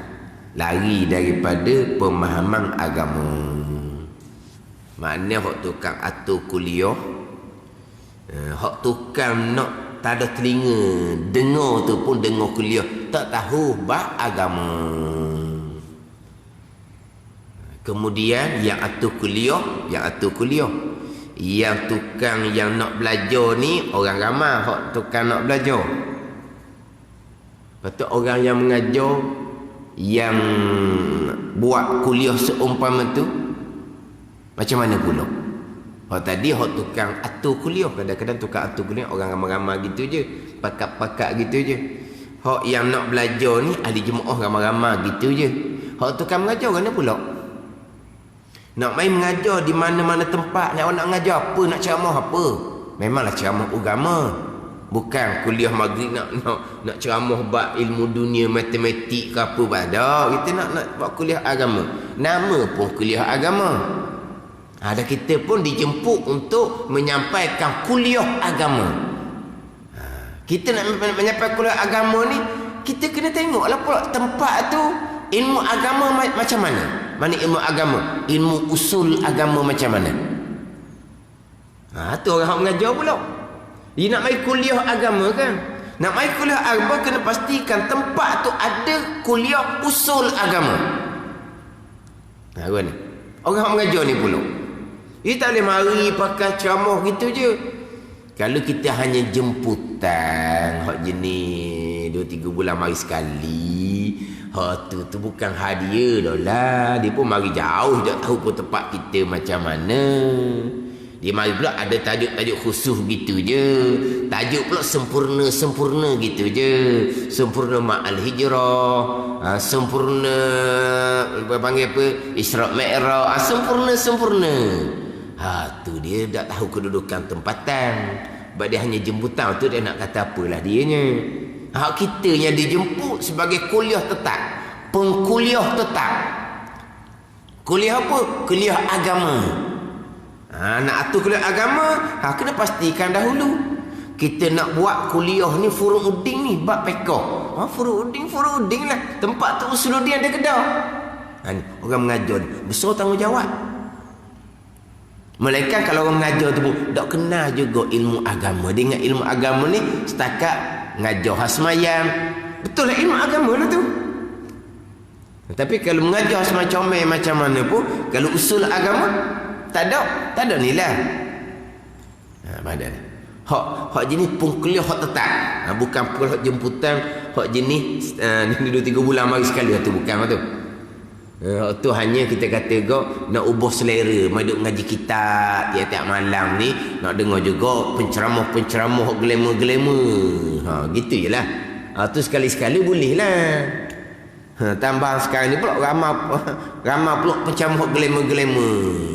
Lari daripada pemahaman agama. Maknanya hak tukang atur kuliah, hak tukang nak tak ada telinga dengar tu pun dengar kuliah, tak tahu bab agama. Kemudian yang atur kuliah, yang tukang yang nak belajar ni orang ramai hak tukang nak belajar. Lepas tu orang yang mengajar, yang buat kuliah seumpama tu, macam mana pula? Hak tadi hak tukang atur kuliah, kadang-kadang tukang atur kuliah orang ramai-ramai gitu je, pakat-pakat gitu je. Hak yang nak belajar ni ahli jemaah ramai-ramai gitu je. Hak tukang mengajar mana pula? Nak main mengajar di mana-mana tempat, nak mengajar apa, nak ceramah apa? Memanglah ceramah agama. Bukan kuliah maghrib nak ceramah bab ilmu dunia, matematik ke apa pada. Kita nak buat kuliah agama. Nama pun kuliah agama. Ada kita pun dijemput untuk menyampaikan kuliah agama. Kita nak menyampaikan kuliah agama ni, kita kena tengoklah pula tempat tu ilmu agama macam mana. Mana ilmu agama? Ilmu usul agama macam mana? Tu orang mengajar pula. Dia nak main kuliah agama kan? Nak main kuliah agama kena pastikan tempat tu ada kuliah usul agama. Ni orang mengajar ni pula. Dia tak boleh mari pakai ceramah gitu je. Kalau kita hanya jemputan hak jenis 2-3 bulan mari sekali, hak tu bukan hadiah dah lah. Dia pun mari jauh, tak tahu pun tempat kita macam mana. Dia mari pula ada tajuk-tajuk khusus gitu je. Tajuk pula sempurna gitu je. Sempurna ma'al hijrah, sempurna panggil apa? Isra' Mi'raj, sempurna. Tu dia tak tahu kedudukan tempatan. Sebab dia hanya jemputan tu, dia nak kata apalah dianya. Kita yang dijemput sebagai kuliah tetap, pengkuliah tetap. Kuliah apa? Kuliah agama. Nak atur kuliah agama, kena pastikan dahulu. Kita nak buat kuliah ni furu'uddin ni, bab pekoh. Furu'uddin lah. Tempat tu usuluddin ada kedah. Orang mengajar ni besar tanggungjawab. Melainkan kalau orang mengajar tu pun tak kenal juga ilmu agama. Dia ingat ilmu agama ni setakat ngajar hasmayam. Betul lah ilmu agama lah tu. Tapi kalau mengajar semacam macam mana pun, kalau usul agama tak ada nilai. Badan. Hak jenis pengkuliah hak tetap. Bukan hak jemputan, hak jenis 2-3 bulan mari sekali tu bukan tu. Tu hanya kita kata nak ubah selera, mai duk ngaji kitab tiap-tiap malam ni, nak dengar juga penceramah glamour. Gitu jelah. Tu sekali-sekali boleh lah. Tambah sekarang ni pula ramai pula penceramah glamour.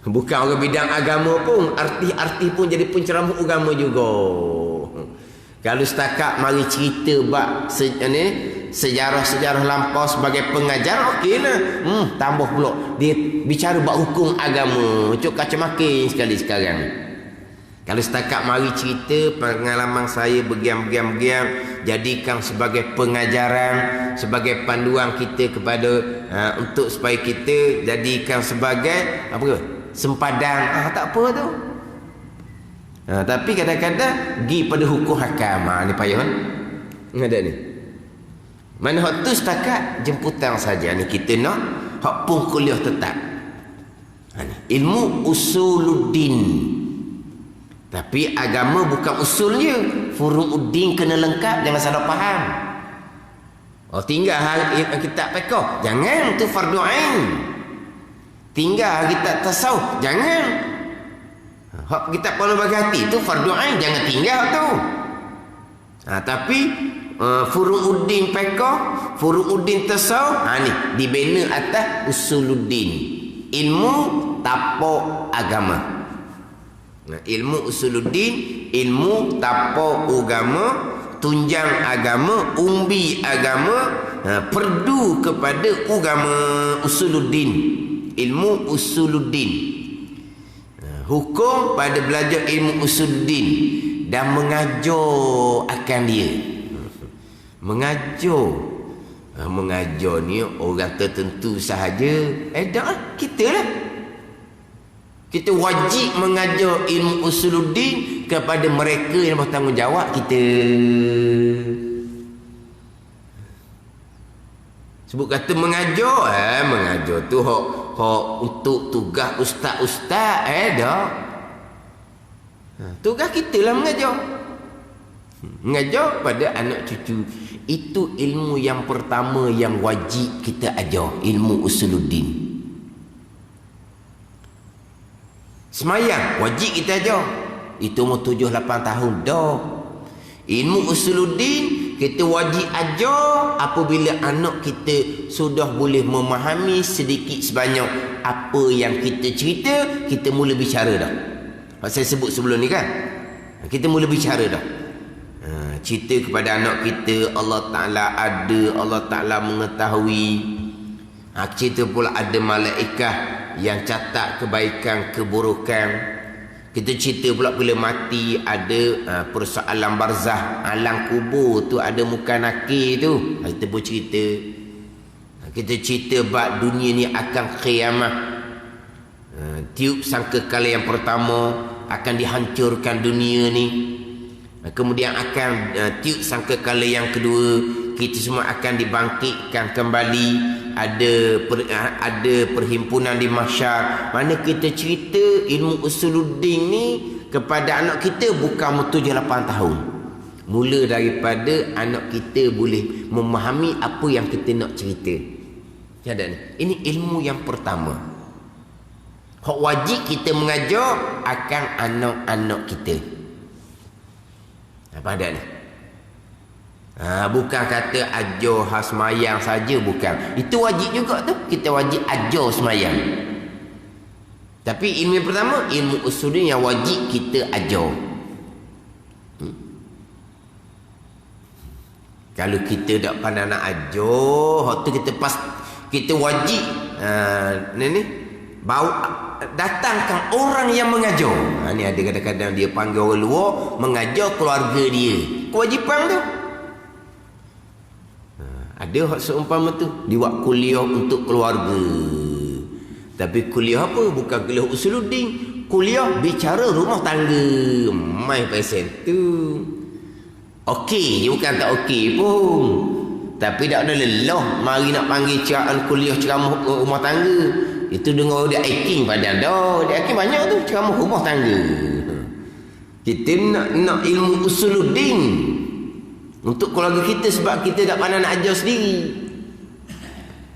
Bukan orang bidang agama pun, artis pun jadi penceramah agama juga. Kalau setakat mari cerita bab sejarah-sejarah lampau sebagai pengajar, okeylah. Tambah pula dia bicara bab hukum agama, cuk kacamakin sekali sekarang. Kalau setakat mari cerita pengalaman saya begiam, jadikan sebagai pengajaran, sebagai panduan kita kepada untuk supaya kita jadikan sebagai apa? Sempadan. Tak apa tu. Tapi kadang-kadang pergi pada hukum hakam. Ni payah kan? Ada ni. Mana hak tu setakat jemputan saja ni kita nak hak pun kuliah tetap. Ilmu usuluddin. Tapi agama bukan usulnya. Furu'uddin kena lengkap, jangan salah faham. Oh, tinggal kitab fiqh, jangan, tu fardu ain. Tinggal kitab tasawuf, jangan. Hak kitab kepala bagi hati tu fardu ain, jangan tinggal tu. Tapi furu'uddin fiqh, furu'uddin tasawuf, ni dibina atas usuluddin. Ilmu tapak agama. Ilmu usuluddin, ilmu tapak agama, tunjang agama, umbi agama, perdu kepada agama usuluddin. Ilmu usuluddin. Hukum pada belajar ilmu usuluddin dan mengajar akan dia. Mengajar. Mengajar ni orang tertentu sahaja. Tak, kita lah. Kita wajib mengajar ilmu usuluddin kepada mereka yang bertanggungjawab kita. Sebut kata mengajar, mengajar tu hak untuk tugas ustaz-ustaz, dah. Tugas kita lah mengajar. Mengajar pada anak cucu. Itu ilmu yang pertama yang wajib kita ajar, ilmu usuluddin. Semayang wajib kita ajar. Itu umur 7-8 tahun dah. Ilmu usuluddin kita wajib ajar apabila anak kita sudah boleh memahami sedikit sebanyak apa yang kita cerita, kita mula bicara dah. Saya sebut sebelum ni kan, kita mula bicara dah. Cerita kepada anak kita Allah Ta'ala ada, Allah Ta'ala mengetahui. Cerita pula ada malaikat yang catat kebaikan, keburukan. Kita cerita pula bila mati ada persoalan barzah, alam kubur tu ada muka nakir tu. Kita pun cerita. Kita cerita bab dunia ni akan kiamat. Tiup sangkakala yang pertama akan dihancurkan dunia ni. Kemudian akan tiup sangkakala yang kedua, kita semua akan dibangkitkan kembali. Ada perhimpunan di mahsyar. Mana kita cerita ilmu usuluddin ni kepada anak kita bukan 7-8 tahun. Mula daripada anak kita boleh memahami apa yang kita nak cerita. Ini ilmu yang pertama. Hak wajib kita mengajar akan anak-anak kita. Apa ada ni? Bukan kata ajar khas semayang saja, bukan. Itu wajib juga tu. Kita wajib ajar semayang. Tapi ilmu yang pertama, ilmu usuluddin yang wajib kita ajar. Kalau kita tak pandai nak ajar, waktu kita wajib bawa datangkan orang yang mengajar. Ni ada kadang-kadang dia panggil orang luar mengajar keluarga dia. Kewajipan tu. Ada hak seumpama tu, dia buat kuliah untuk keluarga. Tapi kuliah apa? Bukan kuliah usuluddin, kuliah bicara rumah tangga. Mai pasal tu. Okey, dia bukan tak okey pun. Tapi tak ada lelah mari nak panggil kuliah ceramah rumah tangga. Itu dengar dia acting padahal dah. Dia acting banyak tu ceramah rumah tangga. Kita nak ilmu usuluddin untuk keluarga kita sebab kita tak pandai nak ajar sendiri.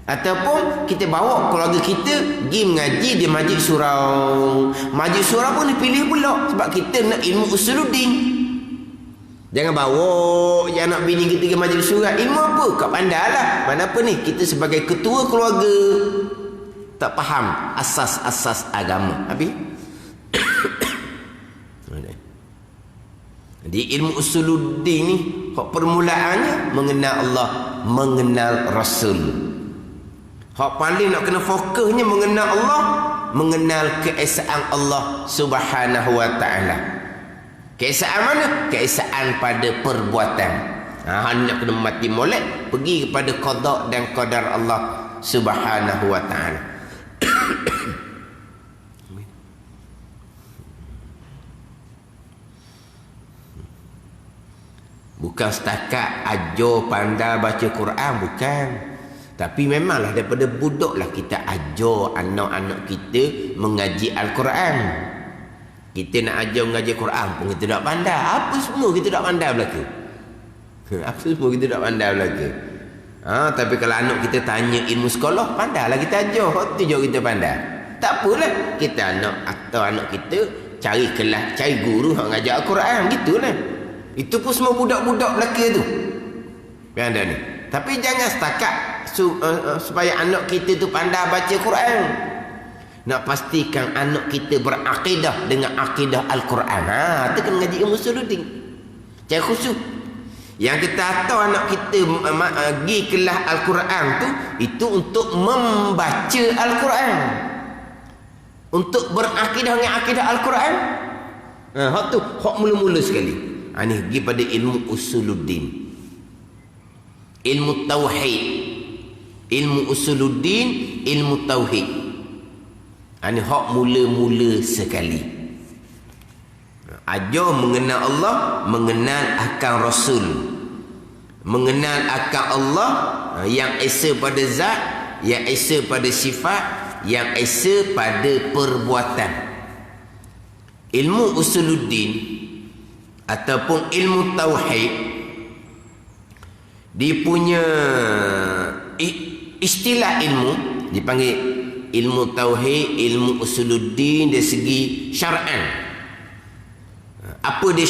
Ataupun kita bawa keluarga kita pergi mengaji di majlis surau. Majlis surau pun dipilih pula sebab kita nak ilmu usuluddin. Jangan bawa je anak bini kita ke majlis surau. Ilmu apa? Kau pandai lah. Mana apa ni? Kita sebagai ketua keluarga tak faham asas-asas agama. Habis? Di ilmu usuluddin ni hak permulaannya mengenal Allah, mengenal Rasul. Hak paling nak kena fokusnya mengenal Allah, mengenal keesaan Allah Subhanahu wa taala. Keesaan mana? Keesaan pada perbuatan. Nak kena mati molek pergi kepada qada dan qadar Allah Subhanahu wa taala. Bukan setakat ajar pandai baca Quran, bukan. Tapi memanglah daripada budaklah kita ajar anak-anak kita mengaji Al-Quran. Kita nak ajar mengajar Quran pun kita tak pandai. Apa semua kita tak pandai belaka. Apa semua kita tak pandai belaka. Tapi kalau anak kita tanya ilmu sekolah, pandailah kita ajar. Hak tu je kita pandai. Tak apalah. Kita anak kita cari kelas, cari guru hak ngajar Al-Quran. Gitulah. Itu pun semua budak-budak belaka tu. Yang ada ni. Tapi jangan setakat supaya anak kita tu pandai baca Quran. Nak pastikan anak kita berakidah dengan akidah Al-Quran. Itu kena ngaji ilmu usuluddin. Cara khusus. Yang kita atau anak kita pergi kelas Al-Quran tu, itu untuk membaca Al-Quran. Untuk berakidah dengan akidah Al-Quran. Hak tu, hak mula-mula sekali. Ni pergi pada ilmu usuluddin. Ilmu tauhid. Ilmu usuluddin, ilmu tauhid. Ini hak mula-mula sekali. Ajar mengenal Allah, mengenal akan Rasul. Mengenal akan Allah yang esa pada zat, yang esa pada sifat, yang esa pada perbuatan. Ilmu usuluddin ataupun ilmu tauhid, dia punya istilah ilmu dipanggil ilmu tauhid, ilmu usuluddin dari segi syar'an. Apa dia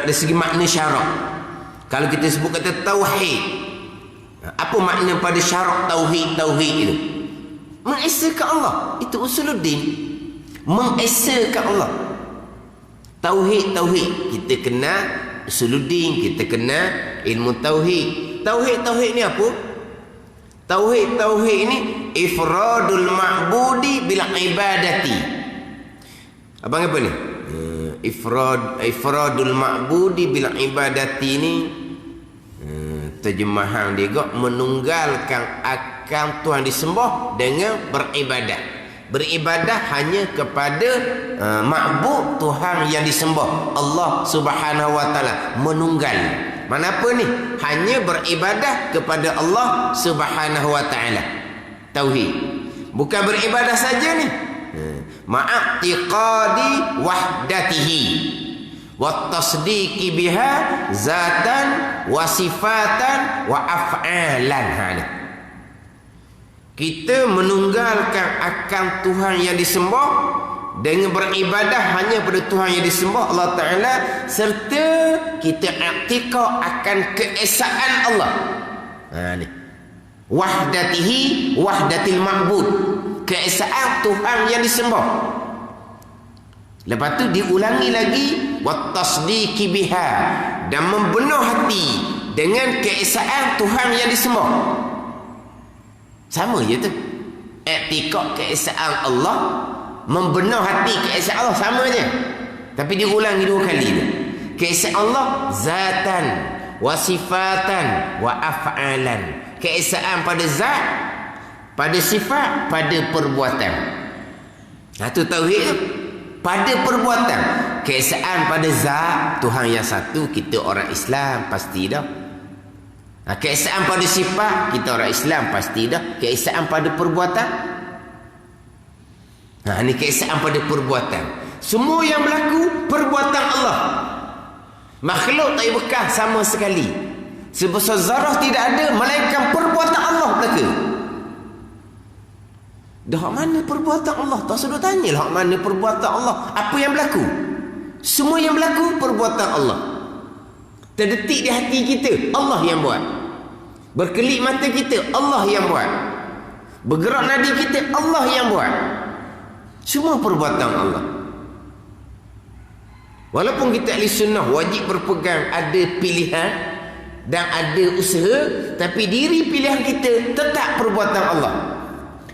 dari segi makna syarak? Kalau kita sebut kata tauhid, apa makna pada syarak tauhid itu? Mengesakan Allah. Itu usuluddin. Mengesakan Allah. Tauhid. Kita kenal usuluddin, kita kenal ilmu tauhid. Tauhid ni apa? Tauhid ni ifradul ma'budi bil ibadati. Abang apa ni? Ifradul ma'budi bil ibadati ni terjemahan dia gak menunggalkan akan Tuhan disembah dengan beribadah. Beribadah hanya kepada ma'bud Tuhan yang disembah, Allah Subhanahu wa taala. Menunggal. Mana apa ni? Hanya beribadah kepada Allah Subhanahu wa taala. Tauhid. Bukan beribadah saja ni. Ma'atiqadi wahdatihi wa tasdiqi biha zatan wa sifatan wa af'alan. Kita menunggalkan akan Tuhan yang disembah dengan beribadah hanya pada Tuhan yang disembah, Allah Ta'ala, serta kita i'tiqad akan keesaan Allah. Ni wahdatihi, wahdatil ma'bud, keesaan Tuhan yang disembah. Lepas tu diulangi lagi wa tasdiqi biha, dan membenuh hati dengan keesaan Tuhan yang disembah. Sama je tu. I'tiqad keesaan Allah, membenuh hati keesaan Allah, sama je. Tapi diulangi 2 kali tu. Keesaan Allah zatan wa sifatan wa af'alan. Keesaan pada zat, pada sifat, pada perbuatan. Itu tauhid tu. Pada perbuatan. Keesaan pada zat, Tuhan yang satu, kita orang Islam pasti dah. Keesaan pada sifat, kita orang Islam pasti dah. Keesaan pada perbuatan, ini keesaan pada perbuatan. Semua yang berlaku perbuatan Allah. Makhluk tak bekas sama sekali. Sebesar zarah tidak ada, melainkan perbuatan Allah belaka. Dah mana perbuatan Allah? Tak sudah tanyalah mana perbuatan Allah. Apa yang berlaku? Semua yang berlaku perbuatan Allah. Terdetik di hati kita, Allah yang buat. Berkelip mata kita, Allah yang buat. Bergerak nadi kita, Allah yang buat. Semua perbuatan Allah. Walaupun kita ahli sunnah wajib berpegang ada pilihan dan ada usaha, tapi diri pilihan kita tetap perbuatan Allah.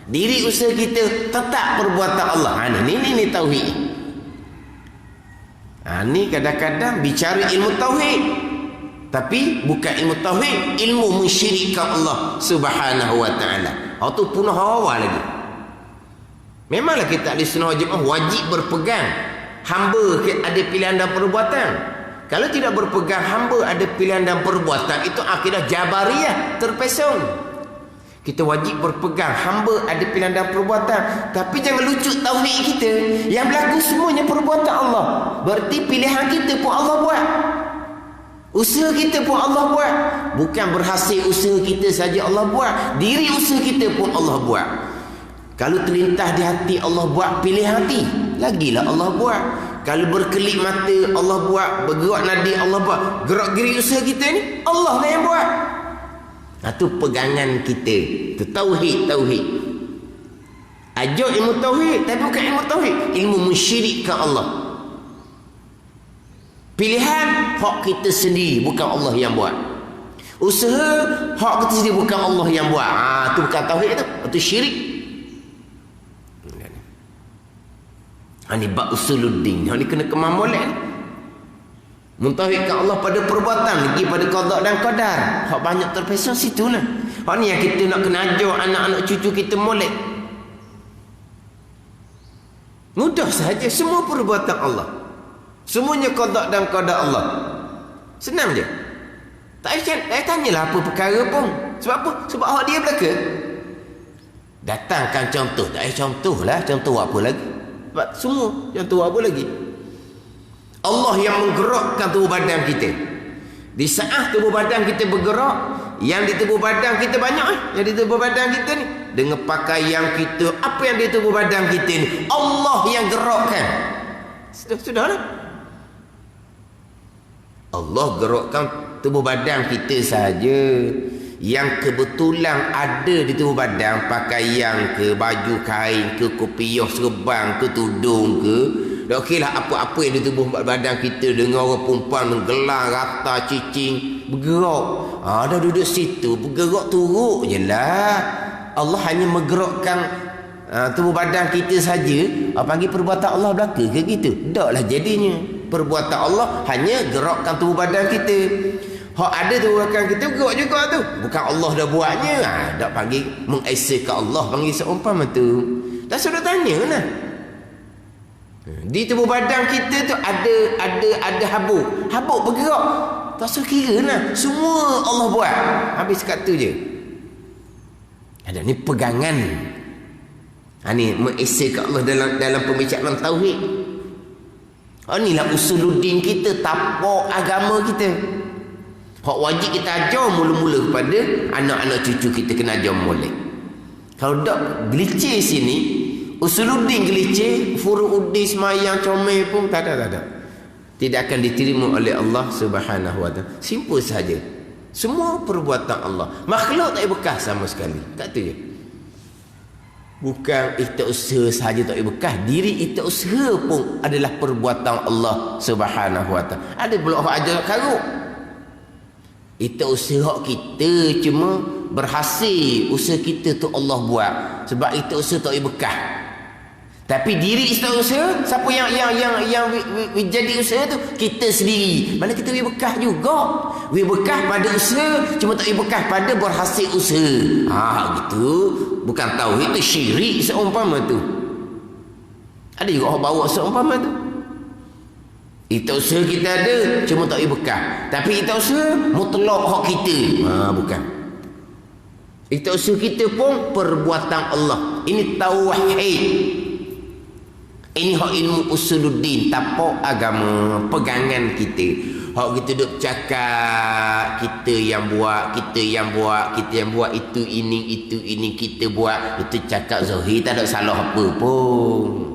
Diri usaha kita tetap perbuatan Allah. Ini tauhid. Ini kadang-kadang bicara ilmu tauhid, tapi bukan ilmu tauhid, ilmu mensyirikkan Allah Subhanahu wa taala. Itu punah hawa lagi. Memanglah kita ahli sunnah wajib berpegang hamba ada pilihan dan perbuatan. Kalau tidak berpegang hamba ada pilihan dan perbuatan, itu akidah Jabariyah terpesong. Kita wajib berpegang. Hamba ada pilihan dan perbuatan. Tapi jangan lucut tauhid kita. Yang berlaku semuanya perbuatan Allah. Berarti pilihan kita pun Allah buat. Usaha kita pun Allah buat. Bukan berhasil usaha kita saja Allah buat. Diri usaha kita pun Allah buat. Kalau terlintas di hati Allah buat pilih hati. Lagilah Allah buat. Kalau berkelip mata Allah buat. Bergerak nadi Allah buat. Gerak geri usaha kita ni Allah lah yang buat. Itu pegangan kita. Itu tauhid. Ajar ilmu tauhid. Tapi bukan ilmu tauhid. Ilmu mensyirikkan Allah. Pilihan hak kita sendiri, bukan Allah yang buat. Usaha hak kita sendiri, bukan Allah yang buat. Itu bukan tauhid tu. Itu syirik. Ini bab usuluddin. Ini kena kemamolek ni. Mentauhidkan Allah pada perbuatan, lagi pada qada dan qadar. Hak banyak terpesong situ lah. Hak ni yang kita nak kena ajar anak-anak cucu kita molek. Mudah saja, semua perbuatan Allah. Semuanya qada dan qadar Allah. Senang je. Tak payah tanyalah apa perkara pun. Sebab apa? Sebab hak dia belaka. Datangkan contoh. Tak payah contoh lah. Contoh apa lagi? Sebab semua contoh apa lagi? Allah yang menggerakkan tubuh badan kita. Di saat tubuh badan kita bergerak, yang di tubuh badan kita banyak yang di tubuh badan kita ni. Dengan pakaian kita, apa yang di tubuh badan kita ni, Allah yang gerakkan. Sudahlah. Allah gerakkan tubuh badan kita saja. Yang kebetulan ada di tubuh badan, pakaian ke, baju kain ke, kopiah serban ke, tudung ke, okeylah apa-apa yang di tubuh badan kita. Dengan orang perempuan menggelar, rata, cicing, bergerak. Dah duduk situ, bergerak turut je lah. Allah hanya menggerakkan tubuh badan kita saja. Panggil perbuatan Allah belaka ke gitu? Taklah jadinya. Perbuatan Allah hanya gerakkan tubuh badan kita. Hak ada tubuh badan kita gerak juga tu. Bukan Allah dah buatnya. Tak panggil mengesakan Allah, panggil seumpama tu. Dah sudah tanya lah. Di tubuh badan kita tu ada habuk. Habuk bergerak. Tak usah kira lah. Semua Allah buat. Habis kat tu je. Ada ni pegangan. Ni mengesakan Allah dalam pembicaraan tauhid. Inilah usuluddin kita, tapak agama kita. Hak wajib kita ajar mula-mula kepada anak-anak cucu kita, kena ajar molek. Kalau tak gelicir sini, usuluddin gelicir, furu'uddin semayang comel pun tak ada. Tidak akan diterima oleh Allah Subhanahu wa taala. Simple saja. Semua perbuatan Allah. Makhluk tak bekas sama sekali. Tak tu je. Bukan ikhtiar usaha sahaja tak bekas. Diri ikhtiar usaha pun adalah perbuatan Allah Subhanahu wa taala. Ada pula orang ajar karuk. Ikhtiar usaha kita cuma berhasil. Usaha kita tu Allah buat. Sebab ikhtiar usaha tak bekas. Tapi diri ikhtiar usaha, siapa yang jadi usaha tu? Kita sendiri. Mana kita bekas juga. Bekas pada usaha, cuma tak bekas pada berhasil usaha. Gitu. Bukan tauhid, itu syirik seumpama tu. Ada juga orang bawa seumpama tu. Itu usaha kita ada, cuma tak bekas. Tapi itu usaha mutlak hak kita. Bukan. Itu usaha kita pun perbuatan Allah. Ini tauhid. Ini hak ilmu usuluddin, tapak agama, pegangan kita. Hak kita duk cakap, kita yang buat, itu ini kita buat. Itu cakap zahir, tak ada salah apa pun.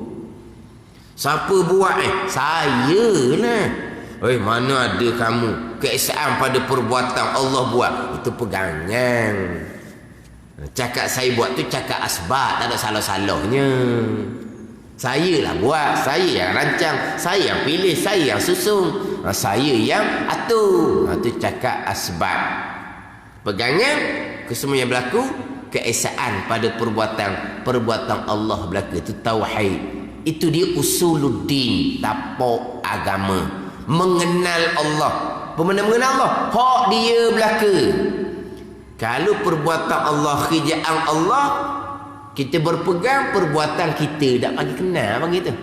Siapa buat saya lah. Mana ada kamu keesaan pada perbuatan Allah buat. Itu pegangan. Cakap saya buat tu cakap asbab, tak ada salah-salahnya. Saya lah buat, saya yang rancang, saya yang pilih, saya yang susun, saya yang atur. Itu cakap asbab. Pegangan kesemua yang berlaku, keesaan pada perbuatan Allah berlaku. Itu tauhid. Itu dia usuluddin, tapak agama. Mengenal Allah. Bagaimana mengenal Allah? Hak dia berlaku. Kalau perbuatan Allah, kerjaan Allah, kita berpegang perbuatan kita, tak panggil kenal panggil tu.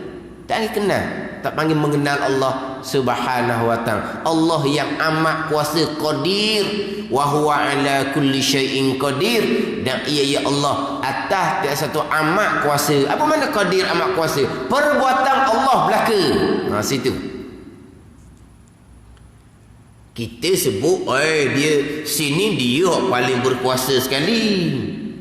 Tak panggil kenal. tak panggil mengenal Allah Subhanahu wa taala. Allah yang amat kuasa, qadir, wa huwa ala kulli syai'in qadir, dan ia Allah atas tiap satu amat kuasa. Apa makna qadir, amat kuasa? Perbuatan Allah belaka. Situ kita sebut dia sini dia paling berkuasa sekali.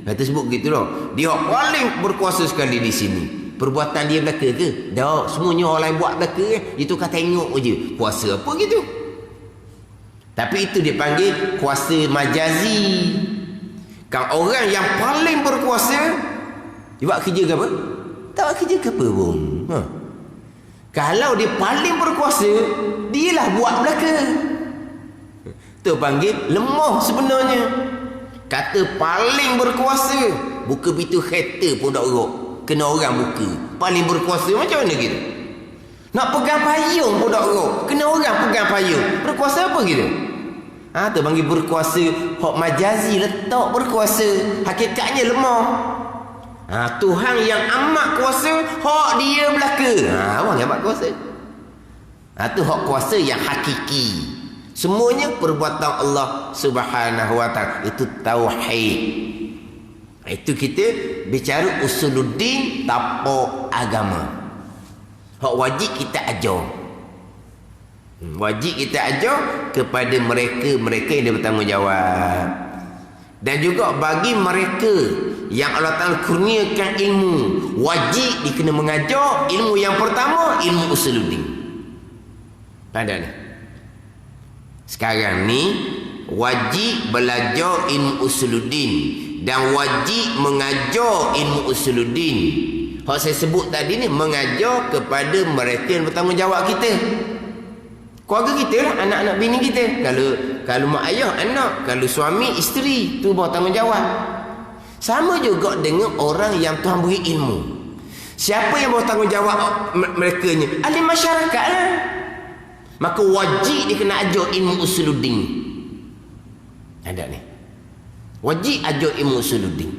Kata sebut gitu dah. Dia paling berkuasa sekali di sini. Perbuatan dia belaka ke? Tak, semuanya orang lain buat belaka. Itu kata tengok je. Kuasa apa gitu? Tapi itu dipanggil kuasa majazi. Kalau orang yang paling berkuasa, dia buat kerja ke apa? Tak buat kerja ke apa pun. Kalau dia paling berkuasa, dialah buat belaka. Itu panggil lemah sebenarnya. Kata paling berkuasa, buka pintu kereta pun tak urut. Kena orang buka. Paling berkuasa macam mana gitu? Nak pegang payung pun tak urut. Kena orang pegang payung. Berkuasa apa gitu? Tu panggil berkuasa. Hak majazi letak berkuasa. Hakikatnya lemah. Tuhan yang amat kuasa, hak dia belaka. Orang yang amat kuasa. Tu hak kuasa yang hakiki. Semuanya perbuatan Allah Subhanahu wa taala. Itu tauhid. Itu kita bicara usuluddin, tapak agama. Hak wajib kita ajar. Wajib kita ajar kepada mereka yang bertanggungjawab. Dan juga bagi mereka yang Allah Ta'ala kurniakan ilmu, wajib dikena mengajar ilmu yang pertama, ilmu usuluddin. Pada ni sekarang ni wajib belajar ilmu usuluddin dan wajib mengajar ilmu usuluddin. Hak saya sebut tadi ni mengajar kepada mereka yang bertanggungjawab kita. Keluarga kita lah, anak-anak bini kita. Kalau mak ayah, anak. Kalau suami, isteri, tu bawa tanggungjawab. Sama juga dengan orang yang Tuhan beri ilmu. Siapa yang bawa tanggungjawab mereka ni? Ahli masyarakat lah. Maka wajib dia kena ajar ilmu usuluddin. Ada ni. Wajib ajar ilmu usuluddin.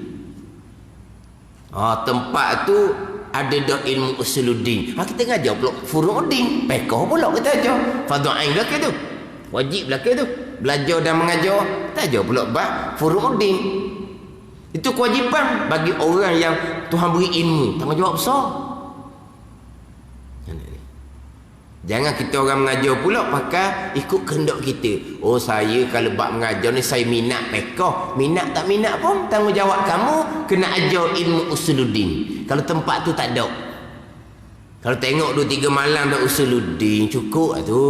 Tempat tu ada dah ilmu usuluddin. Kita ngajar pula furu'uddin. Pekoh pula kita ajar. Fardhu ain belaka tu. Wajib belaka tu. Belajar dan mengajar. Kita ajar pula bab furu'uddin. Itu kewajipan bagi orang yang Tuhan beri ilmu. Tanggungjawab besar. Jangan kita orang mengajar pula pakai ikut kehendak kita. Saya kalau bab mengajar ni saya minat pekoh. Minat tak minat pun tanggungjawab kamu kena ajar ilmu usuluddin. Kalau tempat tu tak ada. Kalau tengok 2-3 malam dah usuluddin, cukup lah tu.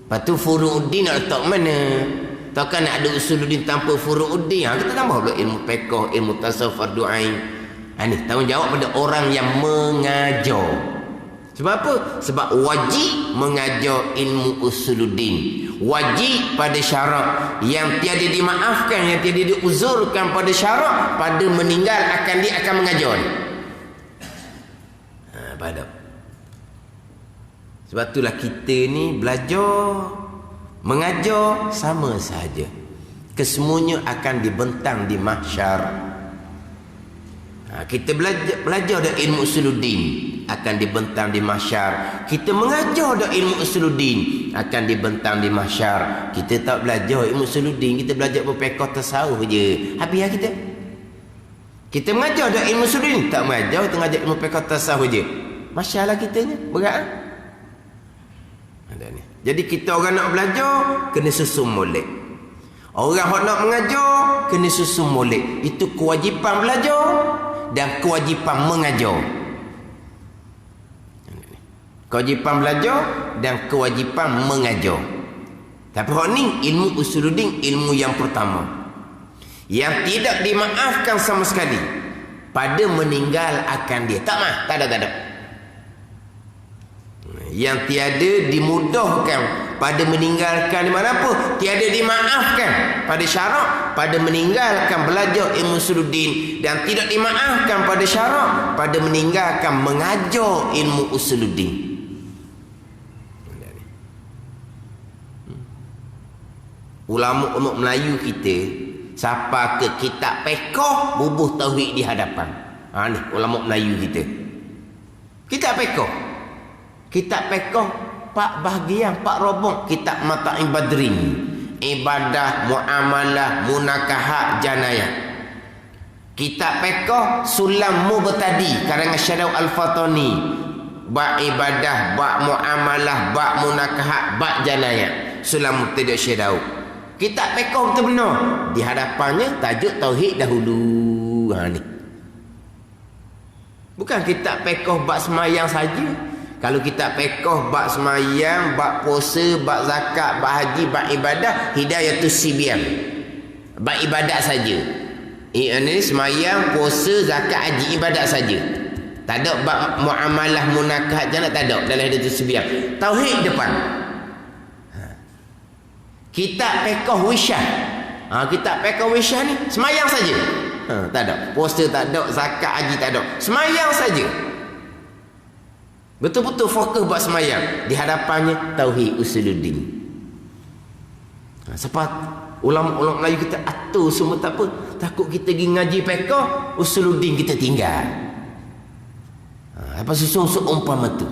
Lepas tu furu'uddin nak letak mana? Takkan nak ada usuluddin tanpa furu'uddin. Kita tambah pula ilmu pekoh, ilmu tasawuf, fardhu ain. Ni tanggungjawab pada orang yang mengajar. Sebab apa? Sebab wajib mengajar ilmu usuluddin. Wajib pada syarak yang tiada dimaafkan, yang tiada diuzurkan pada syarak, pada meninggal dia akan mengajar. Pada. Sebab itulah kita ni belajar, mengajar sama sahaja. Kesemuanya akan dibentang di mahsyar. Kita belajar dah ilmu usuluddin akan dibentang di mahsyar. Kita mengajar dah ilmu usuluddin akan dibentang di mahsyar. Kita tak belajar ilmu usuluddin, kita belajar berpekoh tasawuf je. Habis lah kita. Kita mengajar dah ilmu usuluddin, tak mengajar, kita mengajar ilmu pekoh tasawuf je. Mahsyar lah kitanya, berat. Ada ni. Jadi kita orang nak belajar kena susun molek. Orang yang nak mengajar kena susun molek. Itu kewajipan belajar dan kewajipan mengajar. Kewajipan belajar dan kewajipan mengajar. Tapi hak ni ilmu usuluddin, ilmu yang pertama yang tidak dimaafkan sama sekali pada meninggal akan dia. Tak ada. Yang tiada dimudahkan pada meninggalkan di mana pun, tiada dimaafkan pada syarak pada meninggalkan belajar ilmu usuluddin, dan tidak dimaafkan pada syarak pada meninggalkan mengajar ilmu usuluddin. Ulama Melayu kita siapa ke kitab pekoh bubuh tauhid di hadapan. Ni ulama Melayu kita. Kitab pekoh. Kitab fiqh 4 bahagian, 4 robok. Kitab Mata'im Badrin, ibadah, muamalah, munakahat, janayah. Kitab fiqh Sulam Mubtadi karangan Syarau Al-Fatani, bab ibadah, bab muamalah, bab munakahat, bab janayah. Sulam Mubtadi Syarau. Kitab fiqh betul benar. Di hadapannya tajuk tauhid dahulu. Ni. Bukan kitab fiqh bab semayang saja. Kalau kitab fiqh bab semayang, bab puasa, bab zakat, bab haji, bab ibadah, hidayatus sibyan. Bab ibadat saja. Ini semayang, puasa, zakat, haji, ibadat saja. Tak ada bab muamalah, munakahat, jangan tak ada dalam hidayatus sibyan. Tauhid depan. Kitab fiqh wisyah. Kitab fiqh wisyah ni semayang saja. Tak ada. Puasa tak ada, zakat, haji tak ada. Semayang saja. Betul-betul fokus buat semayang. Di hadapannya tauhid usuluddin. Sebab ulama-ulama Melayu kita atur semua tak apa. Takut kita pergi ngaji fiqh, usuluddin kita tinggal. Apa susun seumpama tu.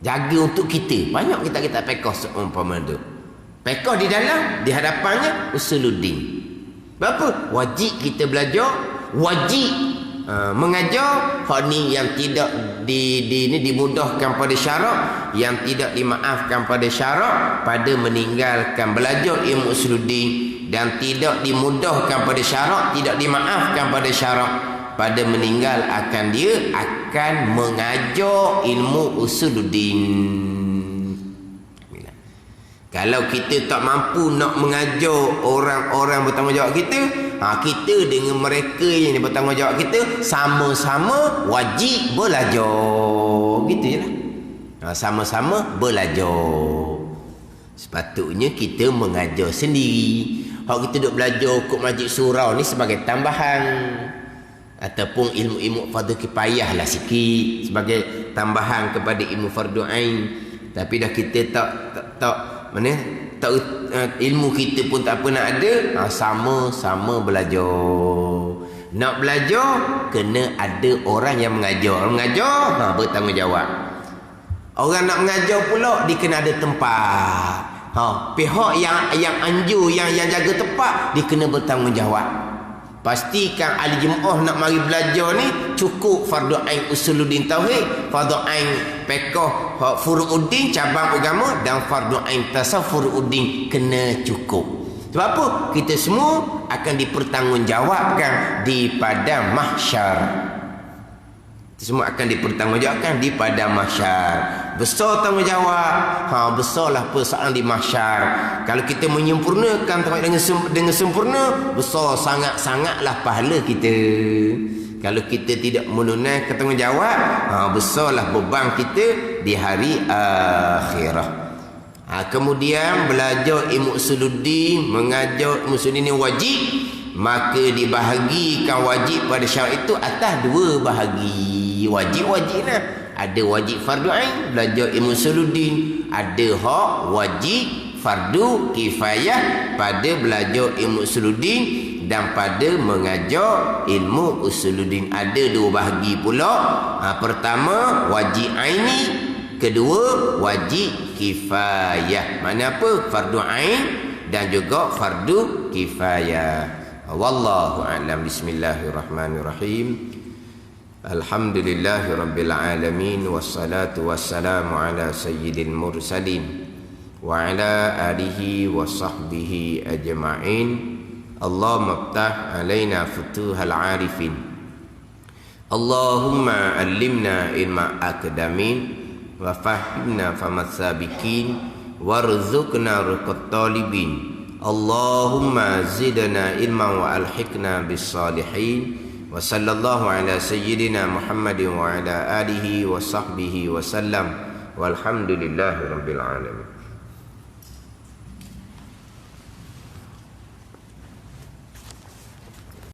Jaga untuk kita. Banyak kita fiqh seumpama tu. Fiqh di dalam, di hadapannya usuluddin. Berapa? Wajib kita belajar, wajib mengajar. Hak ni yang tidak dimudahkan pada syarak, yang tidak dimaafkan pada syarak, pada meninggalkan belajar ilmu usuluddin, dan tidak dimudahkan pada syarak, tidak dimaafkan pada syarak, pada meninggal akan dia akan mengajar ilmu usuluddin. Kalau kita tak mampu nak mengajar orang-orang bertanggungjawab kita, kita dengan mereka yang bertanggungjawab kita sama-sama wajib belajar. Gitu je lah. Sama-sama belajar. Sepatutnya kita mengajar sendiri. Hak kita duk belajar kod majlis surau ni sebagai tambahan, ataupun ilmu-ilmu fardu kifayah lah sikit sebagai tambahan kepada ilmu fardu ain. Tapi dah kita tak mana tak ilmu kita pun tak pernah ada. Sama-sama belajar. Nak belajar kena ada orang yang mengajar. Orang mengajar bertanggungjawab. Orang nak mengajar pula dia kena ada tempat. Pihak yang anjur, yang jaga tempat, dia kena bertanggungjawab. Pastikan ahli jemaah nak mari belajar ni cukup fardu ain usuluddin tauhid, fardu ain fiqh furu'uddin cabang agama, dan fardu ain tasawuf furu'uddin kena cukup. Sebab apa? Kita semua akan dipertanggungjawabkan di padang mahsyar. Kita semua akan dipertanggungjawabkan di padang mahsyar. Besar tanggungjawab. Besarlah persoalan di mahsyar. Kalau kita menyempurnakan dengan sempurna, besar sangat-sangatlah pahala kita. Kalau kita tidak menunaikan tanggungjawab, besarlah beban kita di hari akhirah. Kemudian belajar ilmu usuluddin, mengajar ilmu usuluddin ini wajib. Maka dibahagikan wajib pada syarat itu atas 2 bahagi. Wajib-wajib lah. Ada wajib fardu ain, belajar ilmu usuluddin. Ada hak wajib fardu kifayah pada belajar ilmu usuluddin dan pada mengajar ilmu usuluddin. Ada 2 bahagi pula. Pertama wajib aini, kedua wajib kifayah. Mana apa? Fardu ain dan juga fardu kifayah. Wallahu a'lam. Bismillahirrahmanirrahim. Alhamdulillahirabbil alamin, wassalatu wassalamu ala sayyidil mursalin wa ala alihi wa sahbihi ajma'in. Allahumma iftah alaina futuhal arifin. Allahumma allimna ilma akdamin wa fahimna famat sabiqin warzuqna riqat talibin. Allahumma zidna ilman wa alhiqna bis salihin. Wa sallallahu ala sayyidina Muhammadin wa ala alihi wa sahbihi wa sallam. Walhamdulillahi rabbil alamin.